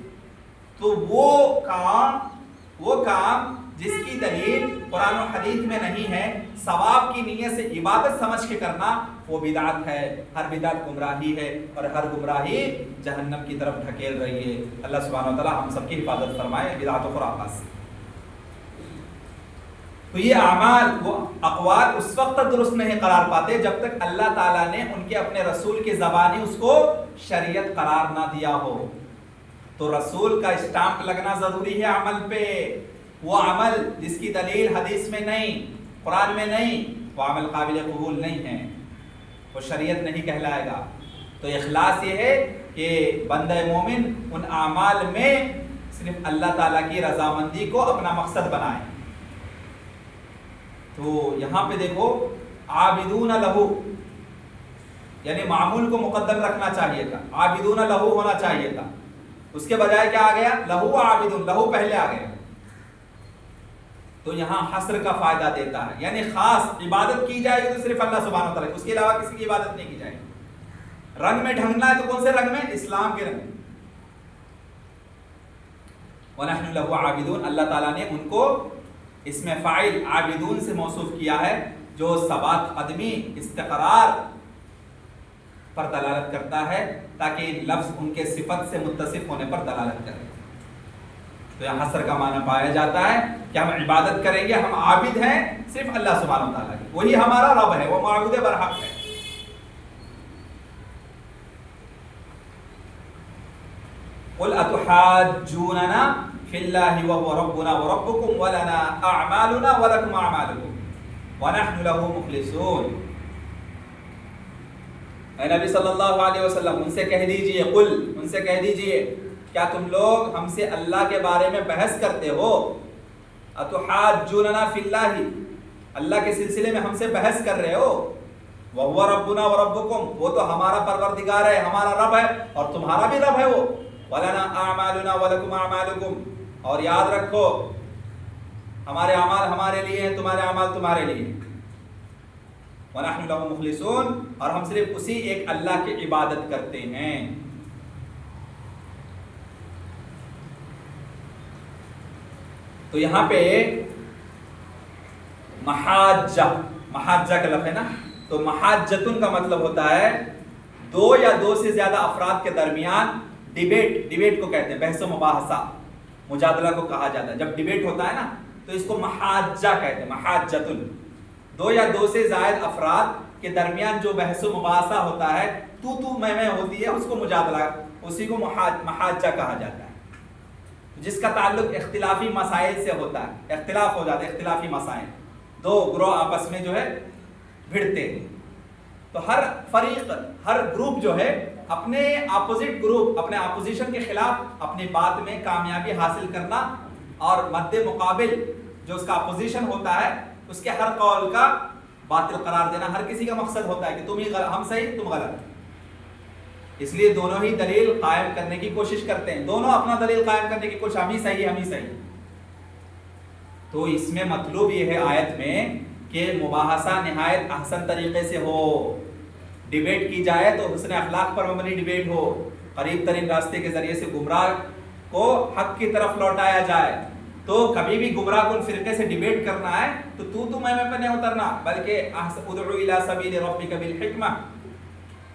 تو وہ کام جس کی دلیل قرآن و حدیث میں نہیں ہے، ثواب کی نیت سے عبادت سمجھ کے کرنا، وہ بدعت ہے۔ ہر بدعت گمراہی ہے، اور ہر گمراہی جہنم کی طرف ڈھکیل رہی ہے۔ اللہ سبحانہ و تعالی ہم سب کی حفاظت فرمائے بدعت و خرافات سے۔ تو یہ اعمال، وہ اقوال اس وقت تک درست نہیں قرار پاتے جب تک اللہ تعالیٰ نے ان کے اپنے رسول کی زبانی اس کو شریعت قرار نہ دیا ہو۔ تو رسول کا اسٹامپ لگنا ضروری ہے عمل پہ، وہ عمل جس کی دلیل حدیث میں نہیں، قرآن میں نہیں، وہ عمل قابل قبول نہیں ہے، وہ شریعت نہیں کہلائے گا۔ تو اخلاص یہ ہے کہ بندہ مومن ان اعمال میں صرف اللہ تعالیٰ کی رضامندی کو اپنا مقصد بنائے۔ تو یہاں پہ دیکھو عابدون لہو، یعنی معمول کو مقدم رکھنا چاہیے تھا، عابدون لہو ہونا چاہیے تھا، اس کے بجائے کیا آ گیا؟ لہو عابدون، لہو پہلے آ گیا۔ تو یہاں حصر کا فائدہ دیتا ہے، یعنی خاص عبادت کی جائے گی تو صرف اللہ سبحانہ وتعالیٰ، اس کے علاوہ کسی کی عبادت نہیں کی جائے گی۔ رنگ میں ڈھنگنا ہے تو کون سے رنگ میں؟ اسلام کے رنگ میں۔ وَنَحْنُ لَهُ عَابِدُونَ، اللہ تعالیٰ نے ان کو اس میں فاعل عابدون سے موصوف کیا ہے، جو ثبات قدمی، استقرار پر دلالت کرتا ہے، تاکہ لفظ ان کے صفت سے متصف ہونے پر دلالت کرے۔ تو یہاں حصر کا معنی پایا جاتا ہے کہ ہم عبادت کریں گے، ہم عابد ہیں صرف اللہ سبحانہ وتعالیٰ کی، وہی ہمارا رب ہے، وہ معبود برحق ہے۔ قُلْ أَتُحَاجُّونَنَا فِي اللَّهِ وَهُوَ رَبُّنَا وَرَبُّكُمْ وَلَنَا أَعْمَالُنَا وَلَكُمْ أَعْمَالُكُمْ وَنَحْنُ لَهُ مُخْلِصُونَ۔ اے نبی صلی اللہ علیہ وسلم ان سے کہہ دیجئے، قل ان سے کہہ دیجئے، کیا تم لوگ ہم سے اللہ کے بارے میں بحث کرتے ہو؟ اتحاجوننا فی اللہ، اللہ کے سلسلے میں ہم سے بحث کر رہے ہو۔ وَهُوَ رَبُّنَا وَرَبُّكُمْ، وہ تو ہمارا پروردگار ہے، ہمارا رب ہے، اور تمہارا بھی رب ہے وہ۔ وَلَنَا أَعْمَالُنَا وَلَكُمْ أَعْمَالُكُمْ، اور یاد رکھو ہمارے اعمال ہمارے لیے ہیں، تمہارے اعمال تمہارے لیے ہیں۔ وَنَحْنُ لَهُ مُخْلِصُونَ، اور ہم صرف اسی ایک اللہ کی عبادت کرتے ہیں۔ تو یہاں پہ محاجہ، محاجہ کا لفظ ہے نا، تو محاجتن کا مطلب ہوتا ہے دو یا دو سے زیادہ افراد کے درمیان ڈیبیٹ، ڈیبیٹ کو کہتے ہیں، بحث و مباحثہ، مجادلہ کو کہا جاتا ہے۔ جب ڈیبیٹ ہوتا ہے نا تو اس کو محاجہ کہتے ہیں، محاجتن، دو یا دو سے زائد افراد کے درمیان جو بحث و مباحثہ ہوتا ہے، تو میں ہوتی ہے، اس کو مجادلہ، اسی کو محاجہ کہا جاتا ہے، جس کا تعلق اختلافی مسائل سے ہوتا ہے، اختلاف ہو جاتا ہے، اختلافی مسائل، دو گروہ آپس میں جو ہے بھڑتے ہیں۔ تو ہر فریق، ہر گروپ جو ہے اپنے اپوزٹ گروپ، اپنے اپوزیشن کے خلاف اپنی بات میں کامیابی حاصل کرنا، اور مد مقابل جو اس کا اپوزیشن ہوتا ہے اس کے ہر قول کا باطل قرار دینا۔ ہر کسی کا مقصد ہوتا ہے کہ تم ہی ہم صحیح تم غلط، اس لیے دونوں ہی دلیل قائم کرنے کی کوشش کرتے ہیں، دونوں اپنا دلیل قائم کرنے کی کوشش، ہم ہی صحیح ہم ہی صحیح۔ تو اس میں مطلوب یہ ہے آیت میں کہ مباحثہ نہایت احسن طریقے سے ہو، ڈیبیٹ کی جائے تو حسن اخلاق پر مبنی ڈیبیٹ ہو، قریب ترین راستے کے ذریعے سے گمراہ کو حق کی طرف لوٹایا جائے۔ تو کبھی بھی گمراہ کن فرقے سے ڈیبیٹ کرنا ہے تو میں پہ نہیں اترنا، بلکہ ادعو الی سبیل ربک بالحکمہ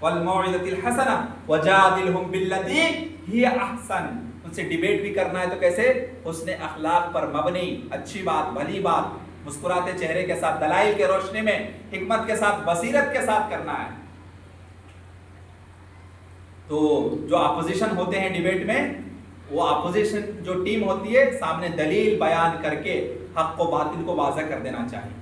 والموعظۃ الحسنہ وجادلہم باللتی ہی احسن۔ ان سے ڈیبیٹ بھی کرنا ہے تو کیسے؟ حسن اخلاق پر مبنی، اچھی بات، بھلی بات، مسکراتے چہرے کے ساتھ، دلائل کے روشنی میں، حکمت کے ساتھ، بصیرت کے ساتھ کرنا ہے۔ تو جو اپوزیشن ہوتے ہیں ڈیبیٹ میں، وہ اپوزیشن جو ٹیم ہوتی ہے سامنے دلیل بیان کر کے حق و باطل کو واضح کر دینا چاہیے۔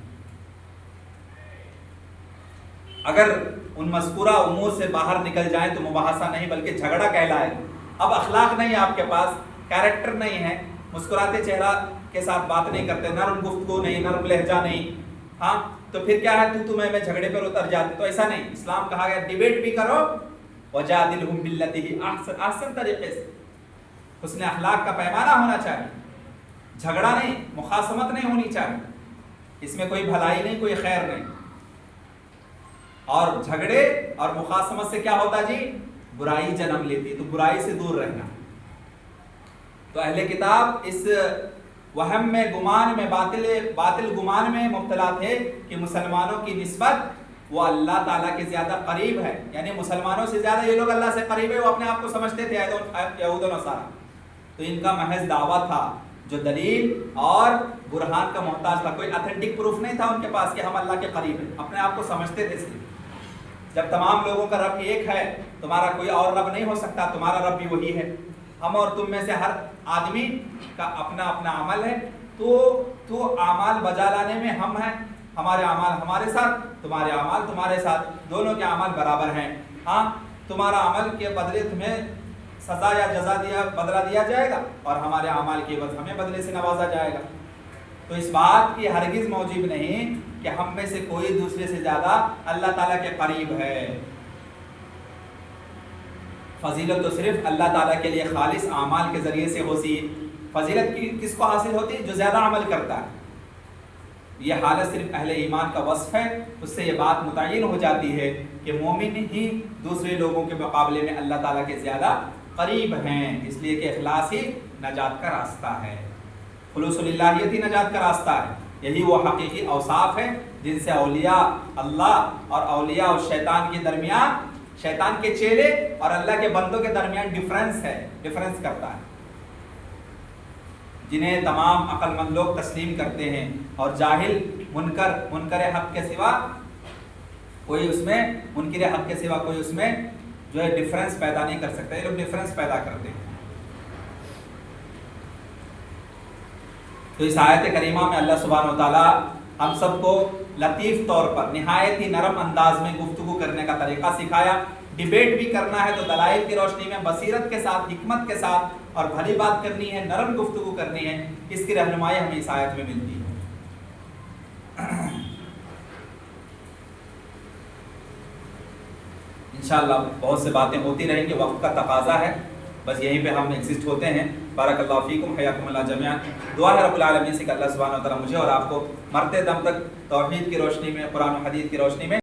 اگر ان مذکورہ امور سے باہر نکل جائیں تو مباحثہ نہیں بلکہ جھگڑا کہلائے۔ اب اخلاق نہیں آپ کے پاس، کیریکٹر نہیں ہے، مسکراتے چہرہ کے ساتھ بات نہیں کرتے، نرم گفتگو نہیں، نرم لہجہ نہیں، ہاں تو پھر کیا ہے، تو میں جھگڑے پر اتر جاتے۔ تو ایسا نہیں، اسلام کہا گیا ڈیبیٹ بھی کرو، وجادلہم باللتی ہی احسن، احسن طریقے سے، حسن اخلاق کا پیمانہ ہونا چاہیے، جھگڑا نہیں، مخاصمت نہیں ہونی چاہیے، اس میں کوئی بھلائی نہیں، کوئی خیر نہیں۔ اور جھگڑے اور مخاصمت سے کیا ہوتا جی؟ برائی جنم لیتی، تو برائی سے دور رہنا۔ تو اہل کتاب اس وہم میں، گمان میں، باطل گمان میں مبتلا تھے کہ مسلمانوں کی نسبت وہ اللہ تعالیٰ کے زیادہ قریب ہے، یعنی مسلمانوں سے زیادہ یہ لوگ اللہ سے قریب ہے، وہ اپنے آپ کو سمجھتے تھے یہود و نصارہ۔ تو ان کا محض دعویٰ تھا جو دلیل اور برہان کا محتاج تھا، کوئی اتھینٹک پروف نہیں تھا ان کے پاس کہ ہم اللہ کے قریب ہیں، اپنے آپ کو سمجھتے تھے صرف۔ جب تمام لوگوں کا رب ایک ہے، تمہارا کوئی اور رب نہیں ہو سکتا، تمہارا رب بھی وہی ہے، ہم اور تم میں سے ہر آدمی کا اپنا اپنا عمل ہے، تو اعمال بجا لانے میں ہم ہیں، ہمارے اعمال ہمارے ساتھ، تمہارے اعمال تمہارے ساتھ، دونوں کے اعمال برابر ہیں۔ ہاں تمہارا عمل کے بدلے تمہیں سزا یا جزا بدلہ دیا جائے گا، اور ہمارے اعمال کے عوض ہمیں بدلے سے نوازا جائے گا۔ تو اس بات کی ہرگز موجب نہیں کہ ہم میں سے کوئی دوسرے سے زیادہ اللہ تعالیٰ کے قریب ہے۔ فضیلت تو صرف اللہ تعالیٰ کے لیے خالص اعمال کے ذریعے سے ہوتی ہے۔ فضیلت کس کو حاصل ہوتی ہے؟ جو زیادہ عمل کرتا ہے۔ یہ حالت صرف اہل ایمان کا وصف ہے، اس سے یہ بات متعین ہو جاتی ہے کہ مومن ہی دوسرے لوگوں کے مقابلے میں اللہ تعالیٰ کے زیادہ قریب ہیں، اس لیے کہ اخلاص ہی نجات کا راستہ ہے، خلوص الہیت ہی نجات کا راستہ ہے۔ یہی وہ حقیقی اوصاف ہے جن سے اولیاء اللہ اور اولیاء اور شیطان کے درمیان، شیطان کے چیلے اور اللہ کے بندوں کے درمیان ڈفرنس کرتا ہے، جنہیں تمام عقل مند لوگ تسلیم کرتے ہیں، اور جاہل منکر حق کے سوا کوئی اس میں جو ہے ڈفرنس پیدا نہیں کر سکتا۔ یہ لوگ ڈفرنس پیدا کرتے ہیں۔ تو اس آیت کریمہ میں اللہ سبحانہ و تعالیٰ ہم سب کو لطیف طور پر نہایت ہی نرم انداز میں گفتگو کرنے کا طریقہ سکھایا۔ ڈیبیٹ بھی کرنا ہے تو دلائل کی روشنی میں بصیرت کے ساتھ، حکمت کے ساتھ، اور بھلی بات کرنی ہے، نرم گفتگو کرنی ہے، اس کی رہنمائی ہمیں اس آیت میں ملتی ہے۔ انشاءاللہ بہت سے باتیں ہوتی رہیں گی، وقت کا تقاضا ہے، بس یہیں پہ ہم ایگزسٹ ہوتے ہیں۔ بارک اللہ فیکم، حیاکم اللہ جمیعا۔ دعا ہے رب العالمین سے کہ اللہ سبحانہ و تعالیٰ مجھے اور آپ کو مرتے دم تک توحید کی روشنی میں، قرآن و حدیث کی روشنی میں